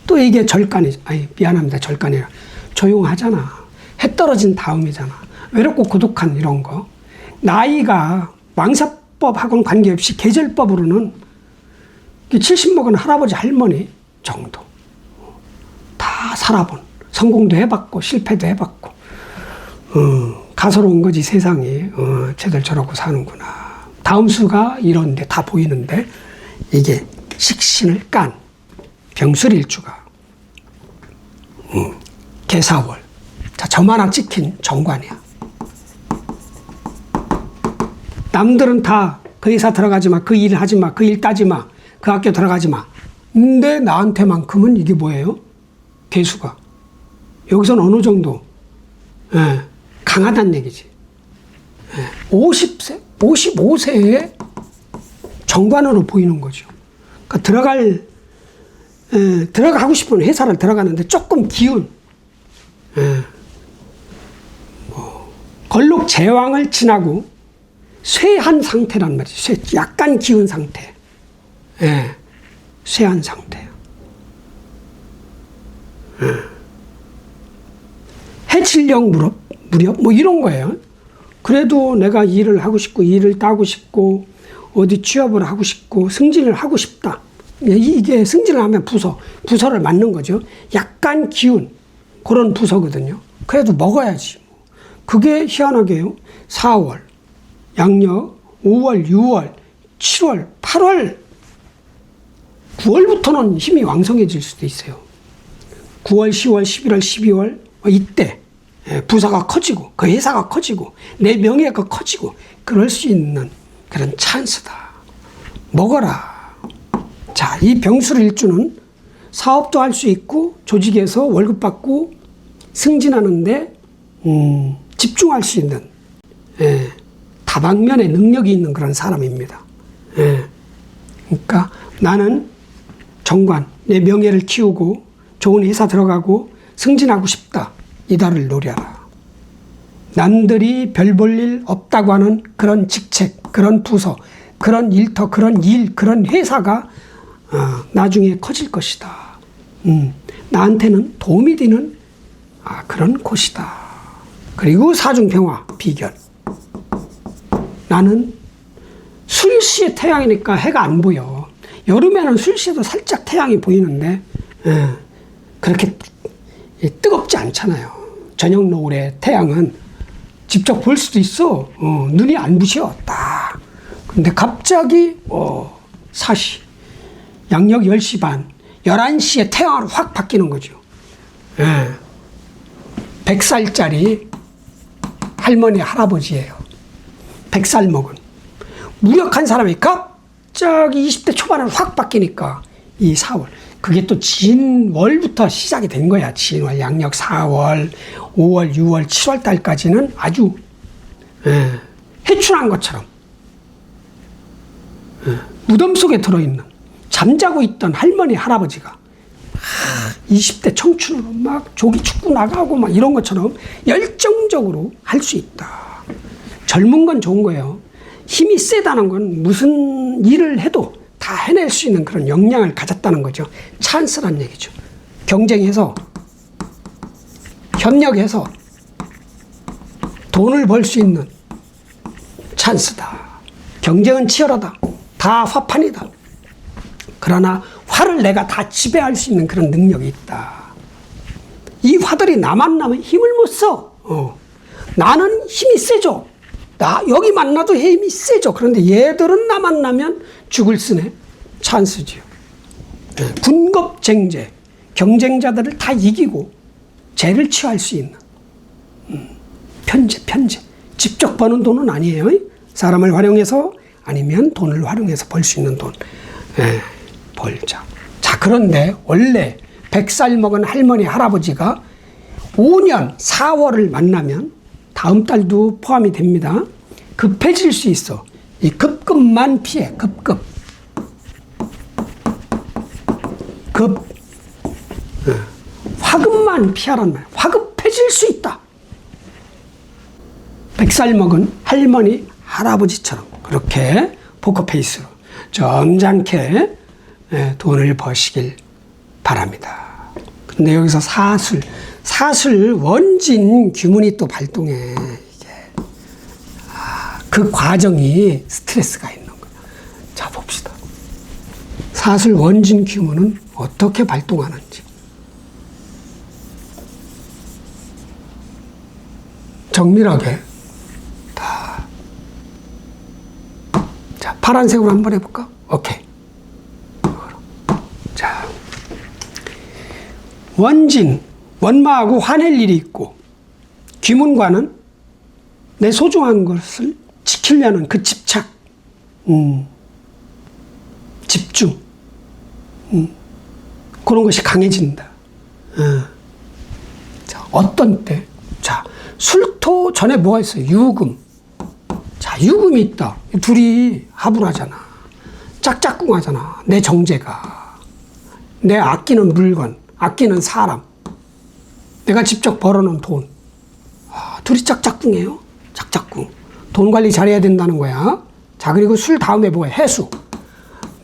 또 이게 미안합니다. 절간이라. 조용하잖아. 해 떨어진 다음이잖아. 외롭고 고독한 이런 거. 나이가 왕사법하고는 관계없이 계절법으로는 70 먹은 할아버지 할머니 정도 다 살아본 성공도 해봤고 실패도 해봤고 가소로운 거지 세상이. 쟤들 저러고 사는구나. 다음 수가 이런데 다 보이는데 이게 식신을 깐 병술일주가 개사월. 자, 점 하나 찍힌 정관이야. 남들은 다 그 회사 들어가지 마, 그 일 하지 마, 그 일 따지 마, 그 학교 들어가지 마. 근데 나한테만큼은 이게 뭐예요? 개수가. 여기서는 어느 정도 강하다는 얘기지. 50세, 55세에 정관으로 보이는 거죠. 그러니까 들어가고 싶은 회사를 들어가는데 조금 기운, 걸록 제왕을 지나고 쇠한 상태란 말이죠. 약간 기운 상태. 쇠한 상태. 해칠령 무렵 뭐 이런 거예요. 그래도 내가 일을 하고 싶고 일을 따고 싶고 어디 취업을 하고 싶고 승진을 하고 싶다. 이게 승진을 하면 부서를 맡는 거죠. 약간 기운 그런 부서거든요. 그래도 먹어야지. 그게 희한하게요. 4월, 양력, 5월, 6월, 7월, 8월, 9월부터는 힘이 왕성해질 수도 있어요. 9월, 10월, 11월, 12월 이때 부서가 커지고 그 회사가 커지고 내 명예가 커지고 그럴 수 있는 그런 찬스다. 먹어라. 자, 이 병술일주는 사업도 할 수 있고 조직에서 월급 받고 승진하는데 집중할 수 있는 다방면의 능력이 있는 그런 사람입니다. 그러니까 나는 정관, 내 명예를 키우고 좋은 회사 들어가고 승진하고 싶다. 이달을 노려라. 남들이 별 볼 일 없다고 하는 그런 직책, 그런 부서, 그런 일터, 그런 일, 그런 회사가 나중에 커질 것이다. 나한테는 도움이 되는 그런 곳이다. 그리고 사중평화, 비견. 나는 술시의 태양이니까 해가 안 보여. 여름에는 술시에도 살짝 태양이 보이는데 그렇게 뜨겁지 않잖아요. 저녁 노을에 태양은 직접 볼 수도 있어. 눈이 안 부셔. 딱. 근데 갑자기 4시, 양력 10시 반, 11시에 태양으로 확 바뀌는 거죠. 100살짜리 할머니, 할아버지예요. 100살 먹은. 무력한 사람이 갑자기 20대 초반으로 확 바뀌니까 이 4월. 그게 또 진월부터 시작이 된 거야. 진월, 양력 4월, 5월, 6월, 7월 달까지는 아주 해춘한 것처럼 무덤 속에 들어있는 잠자고 있던 할머니, 할아버지가 20대 청춘으로 막 조기 축구 나가고 막 이런 것처럼 열정적으로 할 수 있다. 젊은 건 좋은 거예요. 힘이 세다는 건 무슨 일을 해도 다 해낼 수 있는 그런 역량을 가졌다는 거죠. 찬스란 얘기죠. 경쟁해서, 협력해서 돈을 벌 수 있는 찬스다. 경쟁은 치열하다. 다 화판이다. 그러나 화를 내가 다 지배할 수 있는 그런 능력이 있다. 이 화들이 나만 나면 힘을 못 써. 나는 힘이 세죠. 여기 만나도 힘이 세죠. 그런데 얘들은 나 만나면 죽을 쓰네. 찬스지요. 군겁쟁제. 경쟁자들을 다 이기고 죄를 취할 수 있는 편제. 직접 버는 돈은 아니에요. 사람을 활용해서 아니면 돈을 활용해서 벌 수 있는 돈. 벌자. 자, 그런데 원래 100살 먹은 할머니, 할아버지가 5년 4월을 만나면 다음 달도 포함이 됩니다. 급해질 수 있어. 이 급급만 피해. 급급. 화급만 피하란 말이야. 화급해질 수 있다. 100살 먹은 할머니, 할아버지처럼 그렇게 포커페이스로 점잖게 돈을 버시길 바랍니다. 근데 여기서 사술 원진 규문이 또 발동해. 이게. 그 과정이 스트레스가 있는 거야. 자, 봅시다. 사술 원진 규문은 어떻게 발동하는지. 정밀하게 다. 자, 파란색으로 한번 해볼까? 오케이. 자, 원진, 원마하고 화낼 일이 있고, 귀문관은 내 소중한 것을 지키려는 그 집착, 집중, 그런 것이 강해진다. 자, 어떤 때? 자, 술토 전에 뭐가 있어요? 유금. 자, 유금이 있다. 둘이 화분하잖아. 짝짝꿍하잖아. 내 정제가. 내 아끼는 물건, 아끼는 사람. 내가 직접 벌어놓은 돈. 둘이 짝짝꿍해요. 짝짝꿍. 돈 관리 잘해야 된다는 거야. 자, 그리고 술 다음에 뭐야? 해수.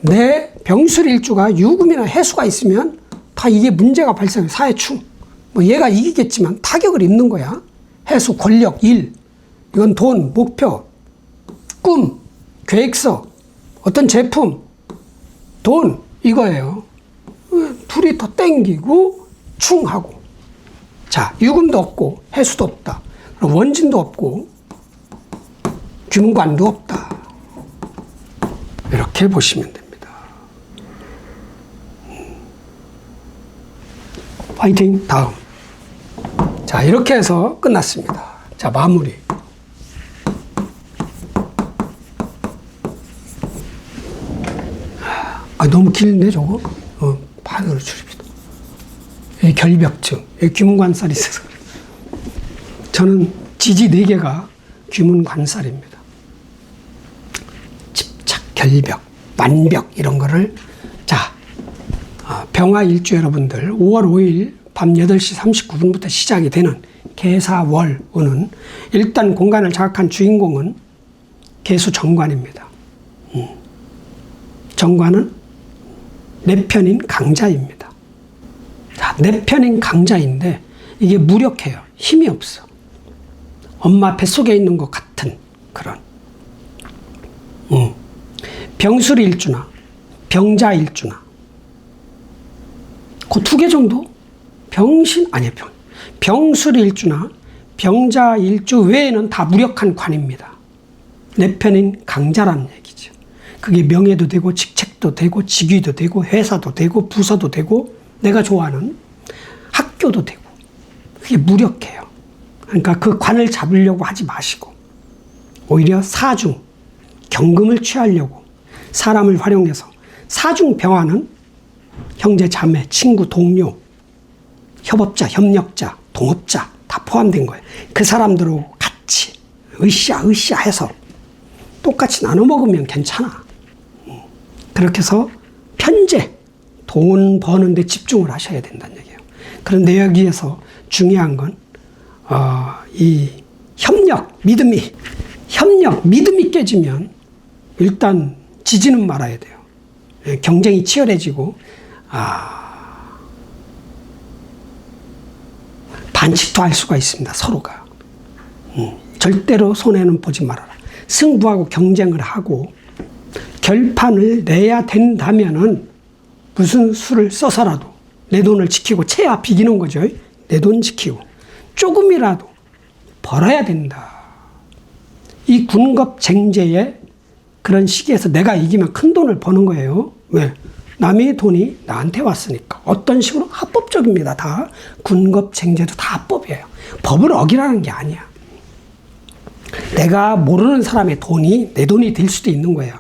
내 병술일주가 유금이나 해수가 있으면 다 이게 문제가 발생해. 사회충. 뭐 얘가 이기겠지만 타격을 입는 거야. 해수, 권력, 일. 이건 돈, 목표, 꿈, 계획서, 어떤 제품, 돈, 이거예요. 둘이 더 땡기고 충하고. 자, 유금도 없고 해수도 없다. 원진도 없고 귀문관도 없다. 이렇게 보시면 됩니다. 화이팅. 다음. 자, 이렇게 해서 끝났습니다. 자, 마무리. 너무 길네 저거. 반으로 줄입시다. 결벽증, 귀문관살이 있어서 그래요. 저는 지지 4개가 귀문관살입니다. 집착, 결벽, 만벽 이런 거를. 자, 병화일주 여러분들 5월 5일 밤 8시 39분부터 시작이 되는 계사월운은 일단 공간을 장악한 주인공은 계수 정관입니다. 정관은 내 편인 강자입니다. 자, 내 편인 강자인데 이게 무력해요. 힘이 없어. 엄마 뱃속에 있는 것 같은 그런. 병술일주나 병자일주나 그 2개 정도? 병술일주나 병자일주 외에는 다 무력한 관입니다. 내 편인 강자라는 얘기죠. 그게 명예도 되고 직책도 되고 직위도 되고 회사도 되고 부서도 되고 내가 좋아하는 학교도 되고. 그게 무력해요. 그러니까 그 관을 잡으려고 하지 마시고 오히려 사중, 경금을 취하려고 사람을 활용해서. 사중 병화는 형제, 자매, 친구, 동료, 협업자, 협력자, 동업자 다 포함된 거예요. 그 사람들하고 같이 으쌰으쌰 해서 똑같이 나눠 먹으면 괜찮아. 그렇게 해서 편재, 돈 버는데 집중을 하셔야 된다는 얘기예요. 그런데 여기에서 중요한 건 이 협력, 믿음이 깨지면 일단 지지는 말아야 돼요. 경쟁이 치열해지고 반칙도 할 수가 있습니다. 서로가. 절대로 손해는 보지 말아라. 승부하고 경쟁을 하고 결판을 내야 된다면은 무슨 수를 써서라도 내 돈을 지키고 채야 비기는 거죠. 내 돈 지키고 조금이라도 벌어야 된다. 이 군겁쟁제의 그런 시기에서 내가 이기면 큰 돈을 버는 거예요. 왜? 남의 돈이 나한테 왔으니까. 어떤 식으로? 합법적입니다. 다. 군겁쟁제도 다 합법이에요. 법을 어기라는 게 아니야. 내가 모르는 사람의 돈이 내 돈이 될 수도 있는 거예요.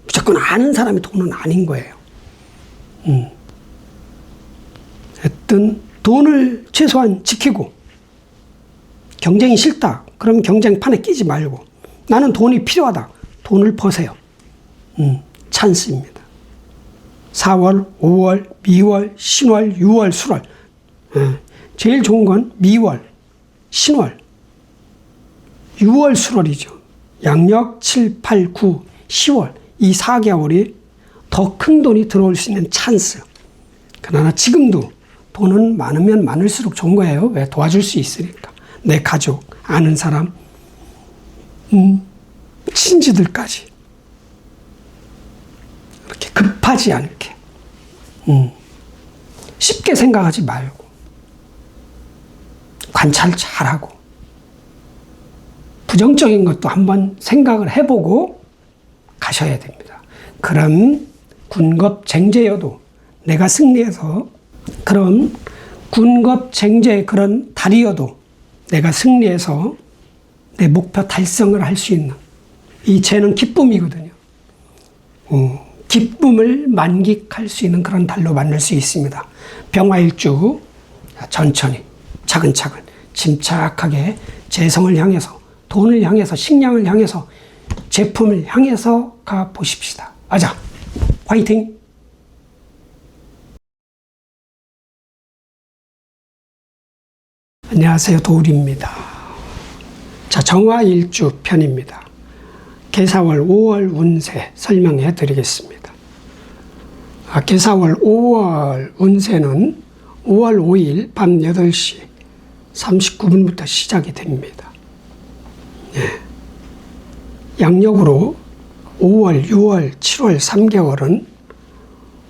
무조건 아는 사람의 돈은 아닌 거예요. 하여튼 돈을 최소한 지키고 경쟁이 싫다. 그럼 경쟁판에 끼지 말고 나는 돈이 필요하다. 돈을 버세요. 찬스입니다. 4월, 5월, 미월, 신월, 6월, 술월. 제일 좋은 건 미월, 신월, 6월, 술월이죠. 양력 7, 8, 9, 10월 이 4개월이 더 큰 돈이 들어올 수 있는 찬스. 그러나 지금도 돈은 많으면 많을수록 좋은 거예요. 왜? 도와줄 수 있으니까. 내 가족, 아는 사람, 친지들까지. 이렇게 급하지 않게. 쉽게 생각하지 말고. 관찰 잘하고. 부정적인 것도 한번 생각을 해보고 가셔야 됩니다. 그런 군겁쟁제여도 내가 승리해서, 그런 군겁쟁제의 그런 달이어도 내가 승리해서 내 목표 달성을 할 수 있는, 이 죄는 기쁨이거든요. 기쁨을 만끽할 수 있는 그런 달로 만들 수 있습니다. 병화일주 천천히 차근차근 침착하게 재성을 향해서, 돈을 향해서, 식량을 향해서, 제품을 향해서 가보십시다. 아자, 화이팅! 안녕하세요, 도울입니다. 자, 정화일주 편입니다. 개사월 5월 운세 설명해 드리겠습니다. 개사월 5월 운세는 5월 5일 밤 8시 39분부터 시작이 됩니다. 양력으로 5월, 6월, 7월 3개월은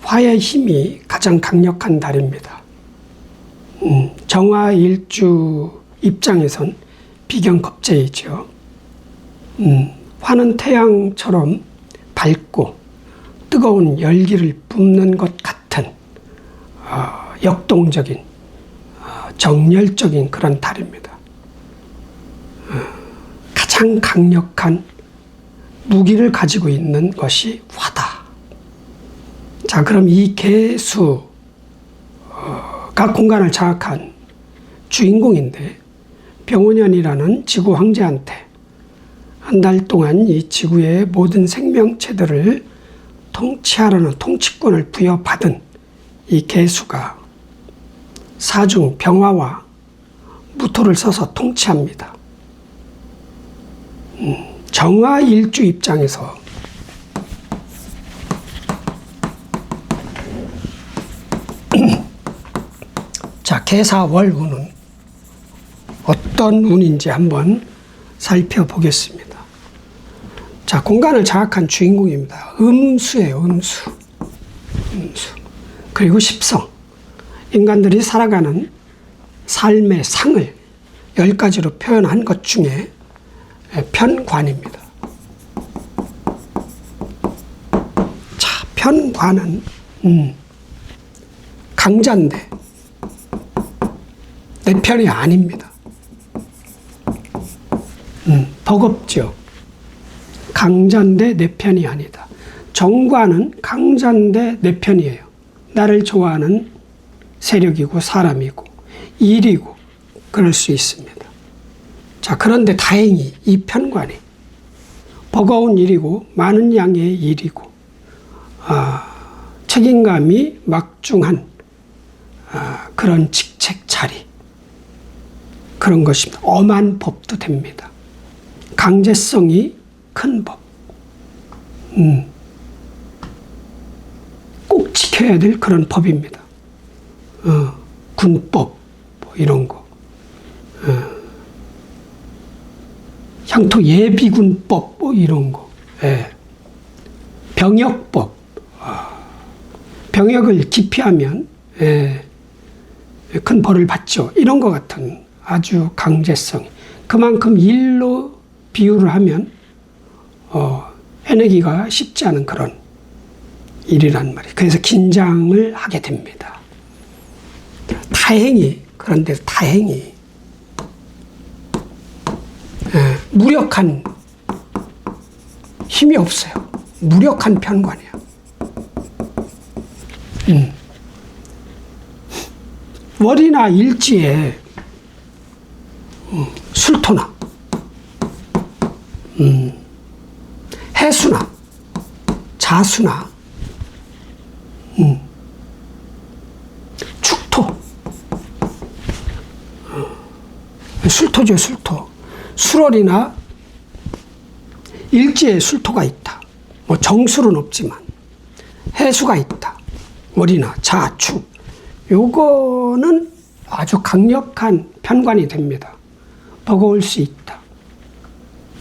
화의 힘이 가장 강력한 달입니다. 정화일주 입장에선 비견겁제이죠. 화는 태양처럼 밝고 뜨거운 열기를 뿜는 것 같은 역동적인 정열적인 그런 달입니다. 가장 강력한 무기를 가지고 있는 것이 화다. 자, 그럼 이 개수가 공간을 장악한 주인공인데, 병원연이라는 지구 황제한테 한 달 동안 이 지구의 모든 생명체들을 통치하라는 통치권을 부여받은 이 개수가 사중 병화와 무토를 써서 통치합니다. 정화일주 입장에서 자, 개사월 운은 어떤 운인지 한번 살펴보겠습니다. 자, 공간을 장악한 주인공입니다. 음수예요, 음수. 그리고 십성. 인간들이 살아가는 삶의 상을 10가지로 표현한 것 중에 편관입니다. 자, 편관은 강자인데 내 편이 아닙니다. 버겁죠. 강자인데 내 편이 아니다. 정관은 강자인데 내 편이에요. 나를 좋아하는 세력이고 사람이고 일이고 그럴 수 있습니다. 자, 그런데 다행히 이 편관이 버거운 일이고 많은 양의 일이고 책임감이 막중한 그런 직책 자리, 그런 것입니다. 엄한 법도 됩니다. 강제성이 큰 법. 꼭 지켜야 될 그런 법입니다. 군법, 뭐 이런 거. 향토 예비군법, 뭐 이런 거. 예. 병역법. 병역을 기피하면, 큰 벌을 받죠. 이런 것 같은 아주 강제성. 그만큼 일로 비유를 하면 해내기가 쉽지 않은 그런 일이란 말이에요. 그래서 긴장을 하게 됩니다. 다행히, 그런데 다행히 무력한 힘이 없어요. 무력한 편관이에요. 월이나 일지에 술토나 해수나 자수나 축토, 술토죠, 술토. 술월이나 일지에 술토가 있다. 뭐 정술은 없지만 해수가 있다. 월이나 자축. 요거는 아주 강력한 편관이 됩니다. 버거울 수 있다.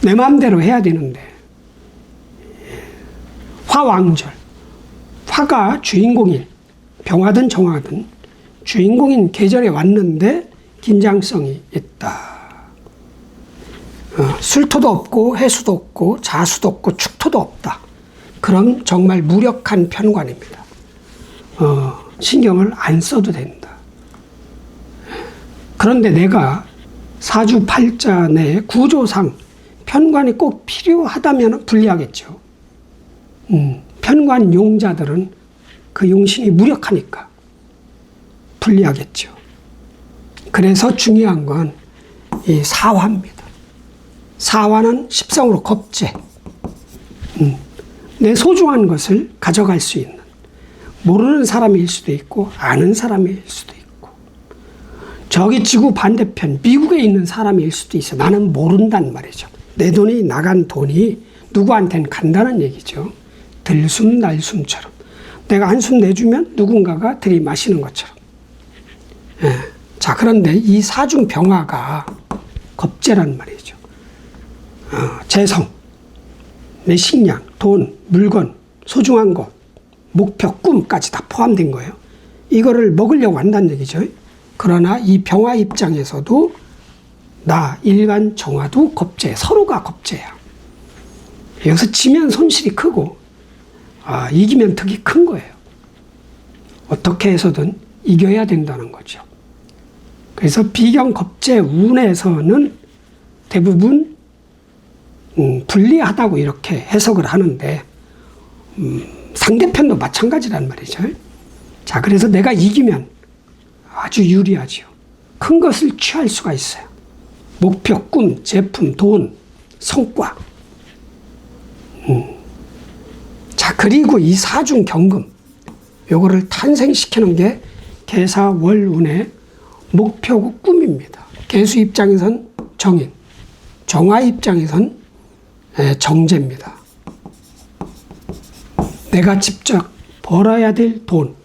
내 마음대로 해야 되는데, 화왕절, 화가 주인공인, 병화든 정화든 주인공인 계절에 왔는데 긴장성이 있다. 술토도 없고 해수도 없고 자수도 없고 축토도 없다. 그럼 정말 무력한 편관입니다. 신경을 안 써도 된다. 그런데 내가 사주팔자 내 구조상 편관이 꼭 필요하다면 불리하겠죠. 편관 용자들은 그 용신이 무력하니까 불리하겠죠. 그래서 중요한 건 이 사화입니다. 사화는 십성으로 겁재. 내 소중한 것을 가져갈 수 있는, 모르는 사람일 수도 있고 아는 사람일 수도 있고, 저기 지구 반대편 미국에 있는 사람일 수도 있어. 나는 모른단 말이죠. 내 돈이 나간 돈이 누구한테는 간다는 얘기죠. 들숨날숨처럼 내가 한숨 내주면 누군가가 들이마시는 것처럼. 자, 그런데 이 사중병화가 겁재란 말이죠. 재성, 내 식량, 돈, 물건, 소중한 것, 목표, 꿈까지 다 포함된 거예요. 이거를 먹으려고 한다는 얘기죠. 그러나 이 병화 입장에서도 나 일간 정화도 겁재, 서로가 겁재야. 여기서 지면 손실이 크고 이기면 득이 큰 거예요. 어떻게 해서든 이겨야 된다는 거죠. 그래서 비경 겁재 운에서는 대부분 불리하다고 이렇게 해석을 하는데 상대편도 마찬가지란 말이죠. 자, 그래서 내가 이기면 아주 유리하죠. 큰 것을 취할 수가 있어요. 목표, 꿈, 제품, 돈, 성과. 자, 그리고 이 사중 경금, 요거를 탄생시키는 게 계사월운의 목표고 꿈입니다. 계수 입장에선 정인, 정화 입장에선 정제입니다. 내가 직접 벌어야 될 돈,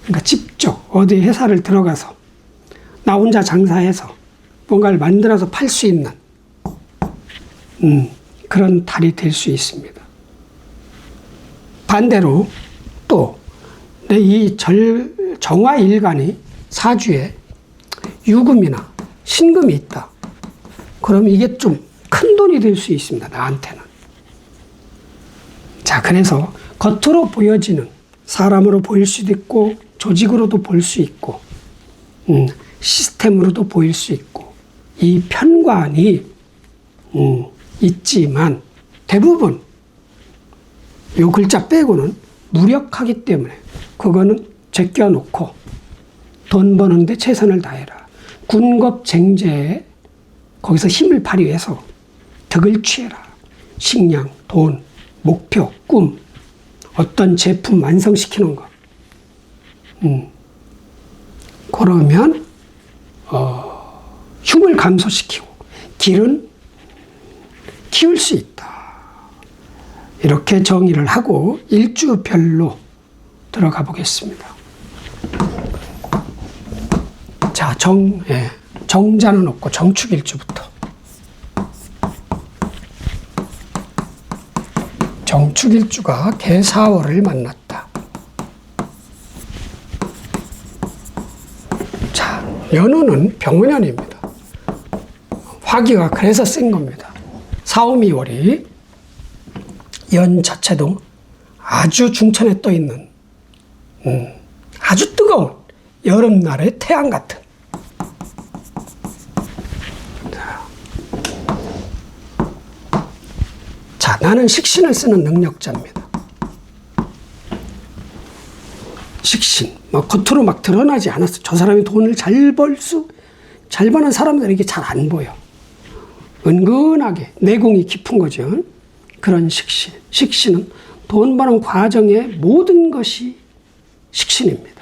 그러니까 직접 어디 회사를 들어가서 나 혼자 장사해서 뭔가를 만들어서 팔 수 있는 그런 달이 될 수 있습니다. 반대로 또 이 정화 일간이 사주에 유금이나 신금이 있다. 그럼 이게 좀 큰 돈이 될 수 있습니다. 나한테는. 자, 그래서 겉으로 보여지는 사람으로 보일 수도 있고 조직으로도 볼 수 있고 시스템으로도 보일 수 있고 이 편관이 있지만 대부분 요 글자 빼고는 무력하기 때문에 그거는 제껴놓고 돈 버는데 최선을 다해라. 군겁쟁제에 거기서 힘을 발휘해서 덕을 취해라. 식량, 돈, 목표, 꿈, 어떤 제품 완성시키는 거. 그러면 흉을 감소시키고 길은 키울 수 있다. 이렇게 정의를 하고 일주별로 들어가 보겠습니다. 자, 정자는 없고 정축일주부터. 정축일주가 계사월을 만났다. 자, 연우는 병원연입니다. 화기가 그래서 센 겁니다. 4, 5, 2월이 연 자체도 아주 중천에 떠 있는 아주 뜨거운 여름날의 태양 같은. 자, 나는 식신을 쓰는 능력자입니다. 식신, 겉으로 막 드러나지 않았어. 저 사람이 돈을 잘 버는 사람들에게 잘 안 보여. 은근하게 내공이 깊은 거죠. 그런 식신. 식신은 돈 버는 과정의 모든 것이 식신입니다.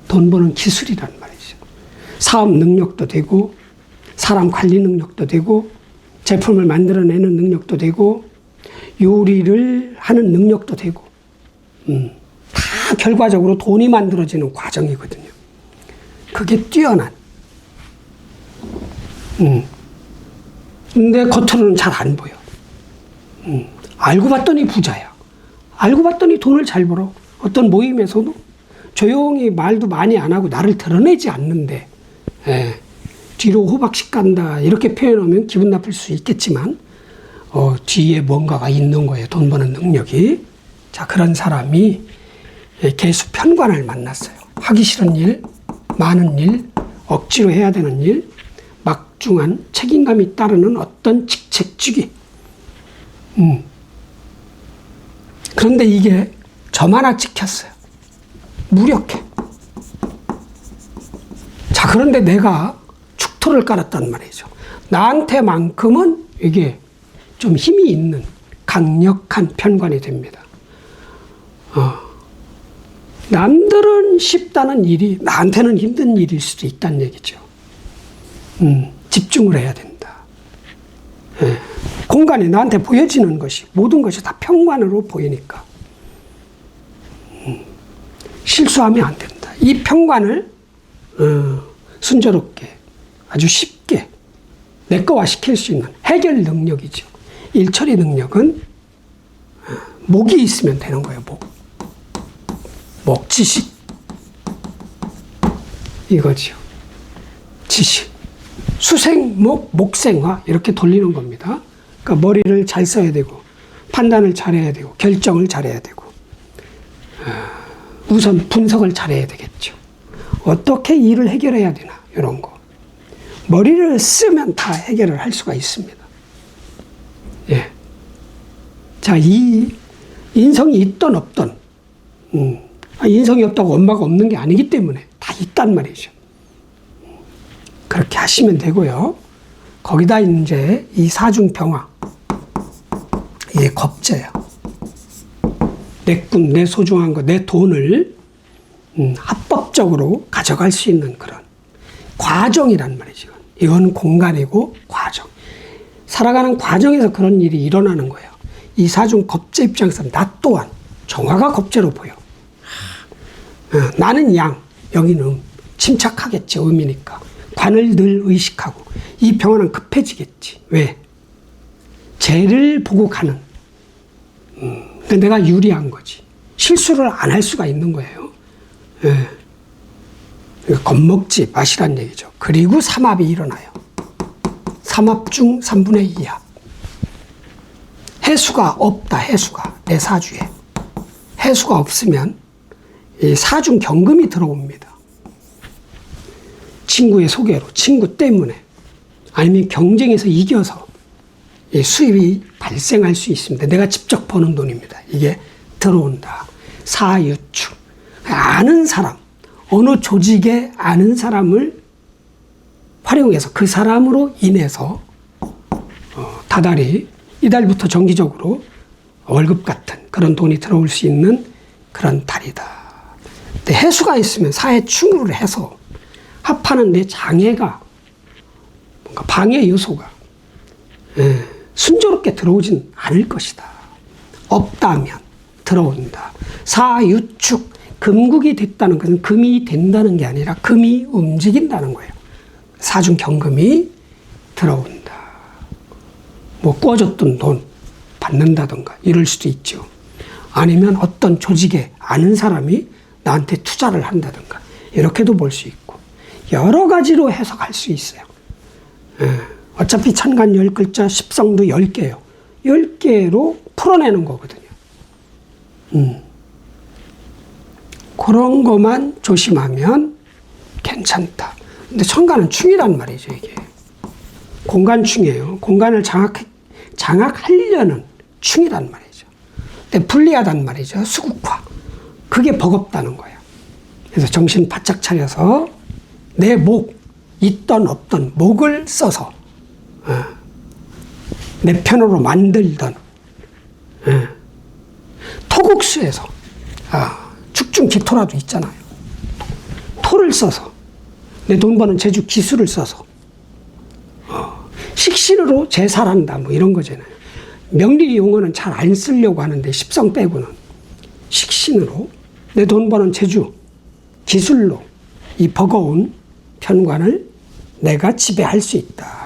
돈 버는 기술이란 말이죠. 사업 능력도 되고, 사람 관리 능력도 되고, 제품을 만들어내는 능력도 되고, 요리를 하는 능력도 되고, 다 결과적으로 돈이 만들어지는 과정이거든요. 그게 뛰어난. 근데 겉으로는 잘 안 보여. 알고 봤더니 부자야. 알고 봤더니 돈을 잘 벌어. 어떤 모임에서도 조용히 말도 많이 안 하고 나를 드러내지 않는데, 뒤로 호박씩 간다 이렇게 표현하면 기분 나쁠 수 있겠지만 뒤에 뭔가가 있는 거예요. 돈 버는 능력이. 자, 그런 사람이 개수 편관을 만났어요. 하기 싫은 일, 많은 일, 억지로 해야 되는 일, 막중한 책임감이 따르는 어떤 직책주기. 그런데 이게 점 하나 찍혔어요. 무력해. 자, 그런데 내가 축토를 깔았단 말이죠. 나한테만큼은 이게 좀 힘이 있는 강력한 편관이 됩니다. 남들은 쉽다는 일이 나한테는 힘든 일일 수도 있다는 얘기죠. 집중을 해야 된다. 예. 공간이 나한테 보여지는 것이 모든 것이 다 편관으로 보이니까 실수하면 안 된다. 이 편관을 순조롭게 아주 쉽게 내꺼화시킬 수 있는 해결 능력이죠. 일처리 능력은 목이 있으면 되는 거예요. 목, 지식 이거죠. 지식, 수생목, 목생화 이렇게 돌리는 겁니다. 그러니까 머리를 잘 써야 되고 판단을 잘해야 되고 결정을 잘해야 되고 우선 분석을 잘해야 되겠죠. 어떻게 일을 해결해야 되나 이런 거. 머리를 쓰면 다 해결을 할 수가 있습니다. 예. 자, 이 인성이 있던 없던 인성이 없다고 엄마가 없는 게 아니기 때문에 다 있단 말이죠. 그렇게 하시면 되고요. 거기다 이제 이 사중평화, 이게 겁재야. 내 꿈, 내 소중한 거, 내 돈을 합법적으로 가져갈 수 있는 그런 과정이란 말이죠. 이건 공간이고 과정. 살아가는 과정에서 그런 일이 일어나는 거예요. 이 사중 겁재 입장에서 나 또한 정화가 겁재로 보여. 나는 양, 여기는 침착하겠지, 의미니까. 관을 늘 의식하고 이 평화는 급해지겠지. 왜? 죄를 보고 가는. 근데 내가 유리한 거지. 실수를 안 할 수가 있는 거예요. 예. 겁먹지 마시란 얘기죠. 그리고 삼합이 일어나요. 삼합 중 3분의 2합. 해수가 없다, 해수가. 내 사주에. 해수가 없으면 이 사중 경금이 들어옵니다. 친구의 소개로, 친구 때문에, 아니면 경쟁에서 이겨서 수입이 발생할 수 있습니다. 내가 직접 버는 돈입니다. 이게 들어온다. 사유축. 아는 사람, 어느 조직에 아는 사람을 활용해서 그 사람으로 인해서 다달이 이달부터 정기적으로 월급 같은 그런 돈이 들어올 수 있는 그런 달이다. 근데 해수가 있으면 사해충을 해서 합하는 내 장애가 뭔가 방해 요소가 순조롭게 들어오진 않을 것이다. 없다면 들어온다. 사유축, 금국이 됐다는 것은 금이 된다는 게 아니라 금이 움직인다는 거예요. 사중경금이 들어온다. 뭐 꾸어졌던 돈 받는다던가 이럴 수도 있죠. 아니면 어떤 조직에 아는 사람이 나한테 투자를 한다던가 이렇게도 볼 수 있고 여러 가지로 해석할 수 있어요. 어차피 천간 10글자, 십성도 10개예요. 10개로 풀어내는 거거든요. 그런 것만 조심하면 괜찮다. 근데 천간은 충이란 말이죠, 이게. 공간충이에요. 공간을 장악하려는 충이란 말이죠. 근데 불리하단 말이죠. 수국화. 그게 버겁다는 거예요. 그래서 정신 바짝 차려서 내 목, 있던 없던 목을 써서 내 편으로 만들던 토국수에서 축중 기토라도 있잖아요. 토를 써서 내 돈 버는 재주 기술을 써서 식신으로 제살한다 뭐 이런 거잖아요. 명리 용어는 잘 안 쓰려고 하는데 십성 빼고는 식신으로 내 돈 버는 재주 기술로 이 버거운 편관을 내가 지배할 수 있다.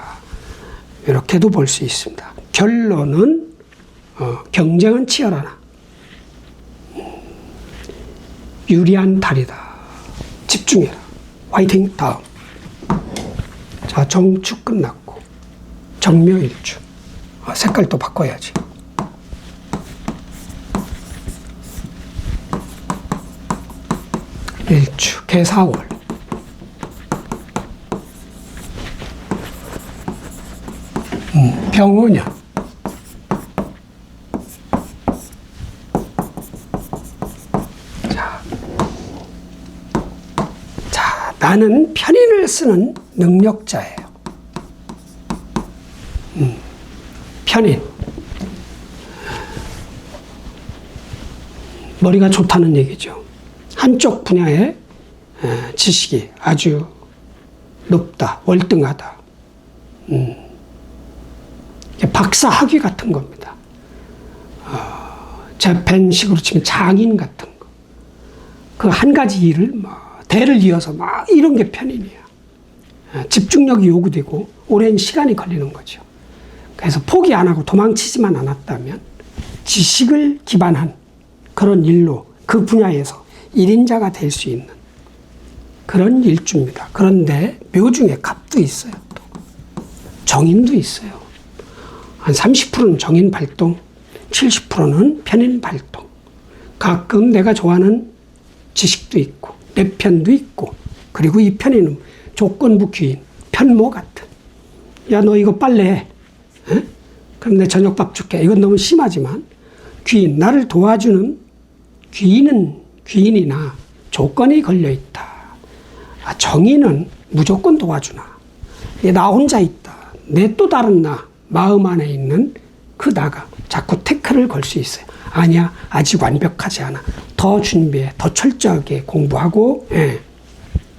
이렇게도 볼 수 있습니다. 결론은 경쟁은 치열하나 유리한 달이다. 집중해라. 화이팅. 다음. 자, 정축 끝났고 정묘일주. 색깔 또 바꿔야지. 일주 개사월. 병원년. 자, 나는 편인을 쓰는 능력자예요. 편인. 머리가 좋다는 얘기죠. 한쪽 분야의 지식이 아주 높다, 월등하다. 박사 학위 같은 겁니다. 재팬식으로 치면 장인 같은 거. 그 한 가지 일을 대를 이어서 이런 게 편인이야. 집중력이 요구되고 오랜 시간이 걸리는 거죠. 그래서 포기 안 하고 도망치지만 않았다면 지식을 기반한 그런 일로 그 분야에서 1인자가 될 수 있는 그런 일주입니다. 그런데 묘중에 갑도 있어요. 또 정인도 있어요. 한 30%는 정인 발동, 70%는 편인 발동. 가끔 내가 좋아하는 지식도 있고 내 편도 있고, 그리고 이 편인은 조건부 귀인, 편모 같은. 야, 너 이거 빨래해. 에? 그럼 내 저녁밥 줄게. 이건 너무 심하지만 귀인, 나를 도와주는 귀인이나 조건이 걸려있다. 정인은 무조건 도와주나. 나 혼자 있다. 내 또 다른 나, 마음 안에 있는 그 나가 자꾸 태클을 걸 수 있어요. 아니야, 아직 완벽하지 않아. 더 준비해. 더 철저하게 공부하고,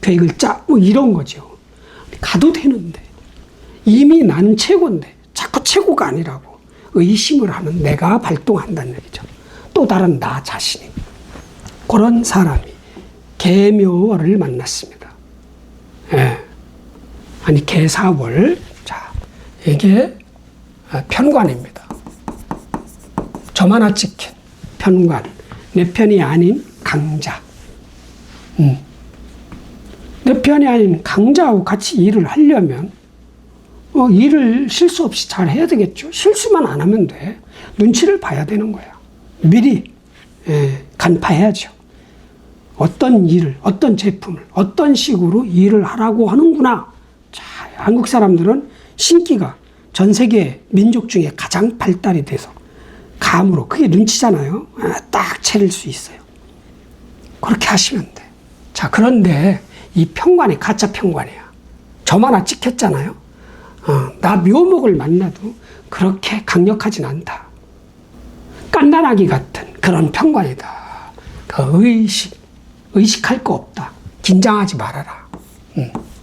계획을 짜. 이런 거죠. 가도 되는데. 이미 난 최고인데 자꾸 최고가 아니라고 의심을 하는 내가 발동한다는 얘기죠. 또 다른 나 자신이. 그런 사람이 개묘월을 만났습니다. 아니 개사월. 자, 이게 편관입니다. 점 하나 찍힌 편관. 내 편이 아닌 강자. 내 편이 아닌 강자하고 같이 일을 하려면 일을 실수 없이 잘 해야 되겠죠. 실수만 안 하면 돼. 눈치를 봐야 되는 거야. 미리 간파해야죠. 어떤 일을, 어떤 제품을, 어떤 식으로 일을 하라고 하는구나. 자, 한국 사람들은 신기가 전 세계 민족 중에 가장 발달이 돼서 감으로, 그게 눈치잖아요. 딱 차릴 수 있어요. 그렇게 하시면 돼. 자, 그런데 이 편관이 가짜 편관이야. 점 하나 찍혔잖아요. 나 묘목을 만나도 그렇게 강력하진 않다. 깐난아기 같은 그런 편관이다. 그 의식할 거 없다. 긴장하지 말아라.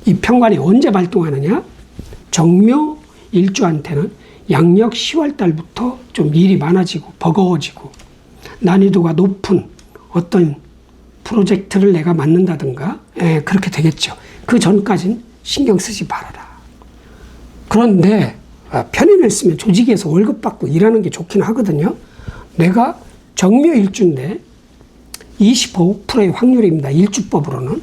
이 편관이 언제 발동하느냐? 정묘 일주한테는 양력 10월 달부터 좀 일이 많아지고 버거워지고 난이도가 높은 어떤 프로젝트를 내가 맡는다든가 그렇게 되겠죠. 그 전까지는 신경 쓰지 말아라. 그런데 편인을 쓰면 조직에서 월급 받고 일하는 게 좋긴 하거든요. 내가 정묘 일주인데 25%의 확률입니다. 일주법으로는.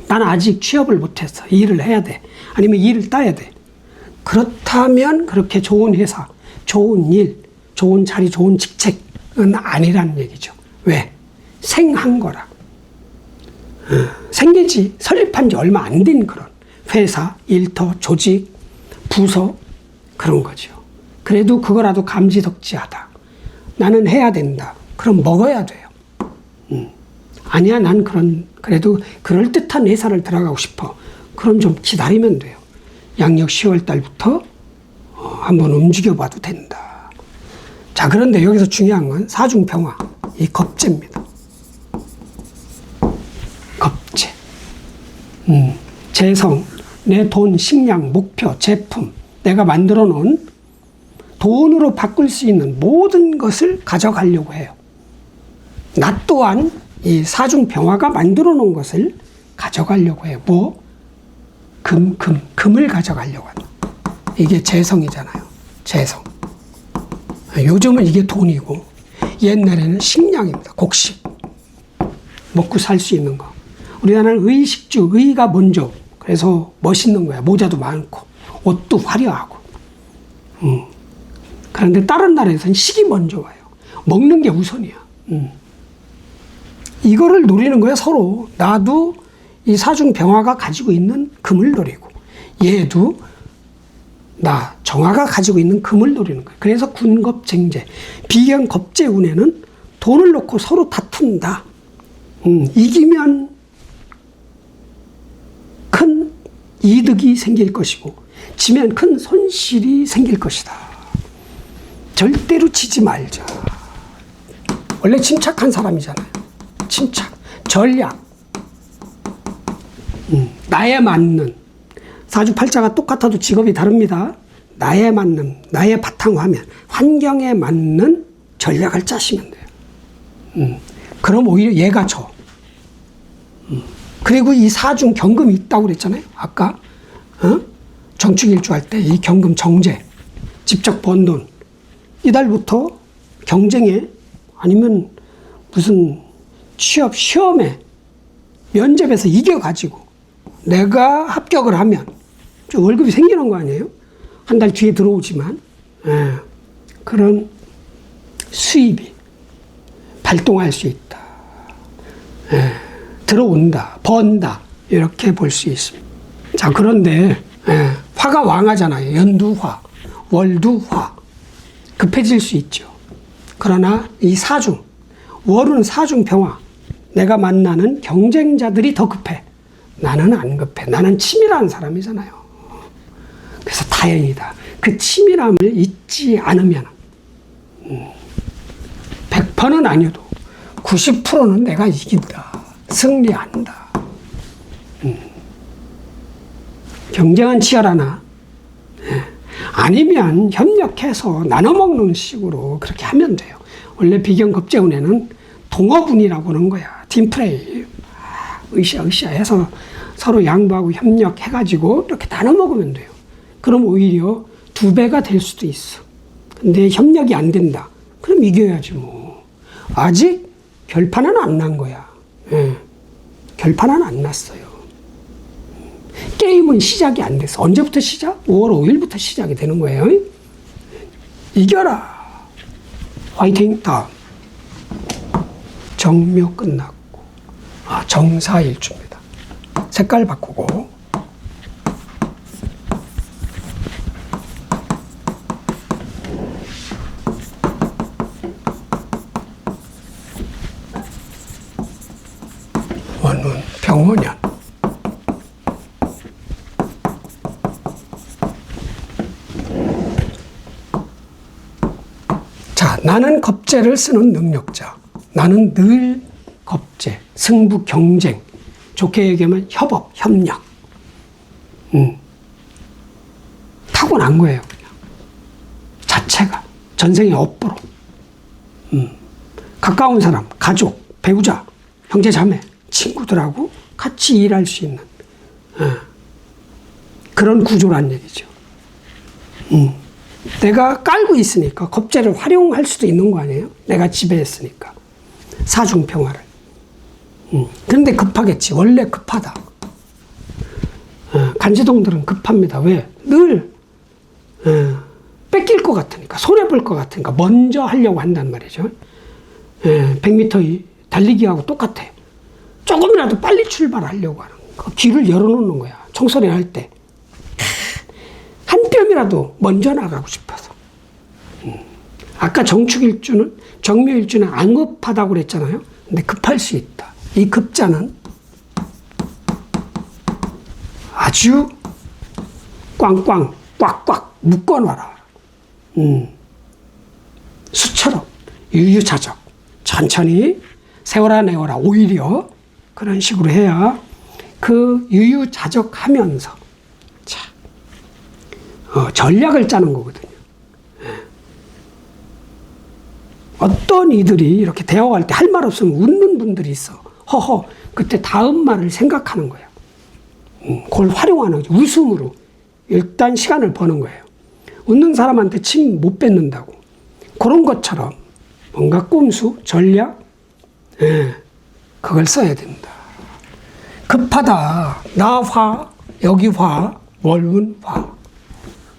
나는 아직 취업을 못했어. 일을 해야 돼. 아니면 일을 따야 돼. 그렇다면 그렇게 좋은 회사, 좋은 일, 좋은 자리, 좋은 직책은 아니라는 얘기죠. 왜? 생한 거라. 생긴 지, 설립한 지 얼마 안 된 그런 회사, 일터, 조직, 부서, 그런 거죠. 그래도 그거라도 감지덕지하다. 나는 해야 된다. 그럼 먹어야 돼요. 아니야, 난 그래도 그럴듯한 회사를 들어가고 싶어. 그럼 좀 기다리면 돼요. 양력 10월 달부터 한번 움직여봐도 된다. 자, 그런데 여기서 중요한 건 사중평화, 이 겁재입니다. 겁재. 재성, 내 돈, 식량, 목표, 제품, 내가 만들어 놓은 돈으로 바꿀 수 있는 모든 것을 가져가려고 해요. 나 또한 이 사중평화가 만들어 놓은 것을 가져가려고 해요. 뭐? 금을 가져가려고 한다. 이게 재성이잖아요. 재성. 요즘은 이게 돈이고, 옛날에는 식량입니다. 곡식. 먹고 살 수 있는 거. 우리나라는 의식주, 의가 먼저. 그래서 멋있는 거야. 모자도 많고 옷도 화려하고. 그런데 다른 나라에서는 식이 먼저 와요. 먹는 게 우선이야. 이거를 노리는 거야, 서로. 나도 이 사중병화가 가지고 있는 금을 노리고, 얘도 나 정화가 가지고 있는 금을 노리는 거야. 그래서 군겁쟁제, 비견겁제운에는 돈을 놓고 서로 다툰다. 이기면 큰 이득이 생길 것이고, 지면 큰 손실이 생길 것이다. 절대로 지지 말자. 원래 침착한 사람이잖아요. 침착, 전략, 나에 맞는, 사주팔자가 똑같아도 직업이 다릅니다. 나에 맞는, 나의 바탕화면, 환경에 맞는 전략을 짜시면 돼요. 그럼 오히려 얘가 져. 그리고 이 사중 경금이 있다고 그랬잖아요. 아까 정축일주 할 때 이 경금 정제, 직접 번 돈, 이달부터 경쟁에 아니면 무슨 취업 시험에 면접에서 이겨가지고 내가 합격을 하면 좀 월급이 생기는 거 아니에요? 한 달 뒤에 들어오지만 그런 수입이 발동할 수 있다. 들어온다, 번다, 이렇게 볼 수 있습니다. 자, 그런데 화가 왕하잖아요. 연두화, 월두화, 급해질 수 있죠. 그러나 이 사중, 월은 사중병화, 내가 만나는 경쟁자들이 더 급해. 나는 안 급해. 나는 치밀한 사람이잖아요. 그래서 다행이다. 그 치밀함을 잊지 않으면 100%는 아니어도 90%는 내가 이긴다. 승리한다. 경쟁은 치열하나 아니면 협력해서 나눠먹는 식으로 그렇게 하면 돼요. 원래 비견겁제운에는 동업운이라고 하는 거야. 팀플레이. 으쌰으쌰 해서 서로 양보하고 협력해가지고 이렇게 나눠먹으면 돼요. 그럼 오히려 2배가 될 수도 있어. 근데 협력이 안 된다. 그럼 이겨야지 뭐. 아직 결판은 안 난 거야. 결판은 안 났어요. 게임은 시작이 안 됐어. 언제부터 시작? 5월 5일부터 시작이 되는 거예요. 이겨라. 화이팅. 다음. 정묘 끝났고. 정사일주입니다. 색깔 바꾸고. 원운 병원년. 자, 나는 겁재를 쓰는 능력자. 나는 늘 겁재, 승부, 경쟁. 좋게 얘기하면 협업, 협력. 타고난 거예요, 그냥. 자체가. 전생의 업보로. 가까운 사람, 가족, 배우자, 형제, 자매, 친구들하고 같이 일할 수 있는 그런 구조란 얘기죠. 내가 깔고 있으니까 겁재를 활용할 수도 있는 거 아니에요? 내가 지배했으니까. 사중평화를. 그런데 급하겠지. 원래 급하다. 간지동들은 급합니다. 왜? 늘 뺏길 것 같으니까, 손해볼 것 같으니까 먼저 하려고 한단 말이죠. 100m 달리기하고 똑같아. 조금이라도 빨리 출발하려고 하는 거. 길을 열어놓는 거야. 총소리 할 때. 한 뼘이라도 먼저 나가고 싶어서. 아까 정축일주는, 정묘일주는 안 급하다고 그랬잖아요. 근데 급할 수 있다. 이 급자는 아주 꽝꽝, 꽉꽉 묶어놔라. 수처럼 유유자적. 천천히 세워라 내워라. 오히려 그런 식으로 해야 그 유유자적하면서 전략을 짜는 거거든요. 어떤 이들이 이렇게 대화할 때 할 말 없으면 웃는 분들이 있어. 허허. 그때 다음 말을 생각하는 거야. 그걸 활용하는 거죠. 웃음으로 일단 시간을 버는 거예요. 웃는 사람한테 침 못 뱉는다고. 그런 것처럼 뭔가 꼼수, 전략, 그걸 써야 된다. 급하다. 나 화, 여기 화, 월운 화.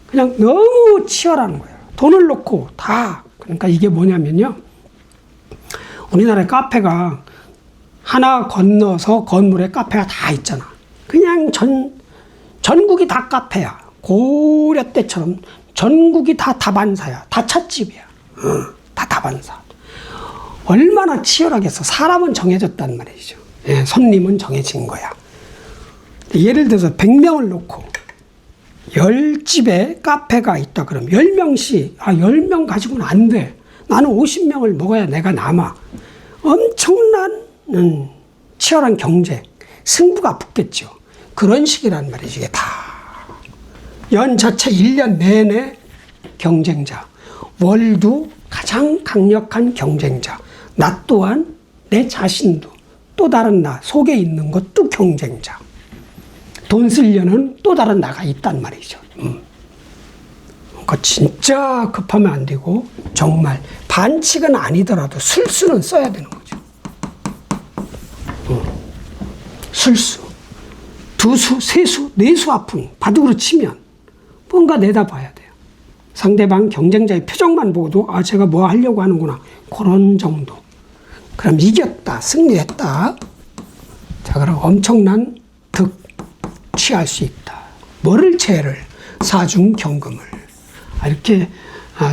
그냥 너무 치열한 거예요. 돈을 놓고 다. 그러니까 이게 뭐냐면요. 우리나라의 카페가 하나 건너서 건물에 카페가 다 있잖아. 그냥 전국이 다 카페야. 고려 때처럼 전국이 다 다반사야. 다 찻집이야. 다 다반사. 얼마나 치열하겠어. 사람은 정해졌단 말이죠. 예, 손님은 정해진 거야. 예를 들어서 100명을 놓고 10집에 카페가 있다 그러면 10명씩 10명 가지고는 안 돼. 나는 50명을 먹어야 내가 남아. 엄청난 치열한 경쟁, 승부가 붙겠죠. 그런 식이란 말이지. 이게 다 연 자체 1년 내내 경쟁자. 월도 가장 강력한 경쟁자. 나 또한 내 자신도 또 다른 나 속에 있는 것도 경쟁자. 돈 쓰려는 또 다른 나가 있단 말이죠. 그러니까 진짜 급하면 안 되고 정말 반칙은 아니더라도 술수는 써야 되는 거죠. 술수. 두수, 세수, 네수 아픈 바둑으로 치면 뭔가 내다봐야 돼요. 상대방 경쟁자의 표정만 보고도 제가 뭐 하려고 하는구나. 그런 정도. 그럼 이겼다, 승리했다. 자, 그럼 엄청난 득 취할 수 있다. 뭐를 채를? 사중 경금을. 이렇게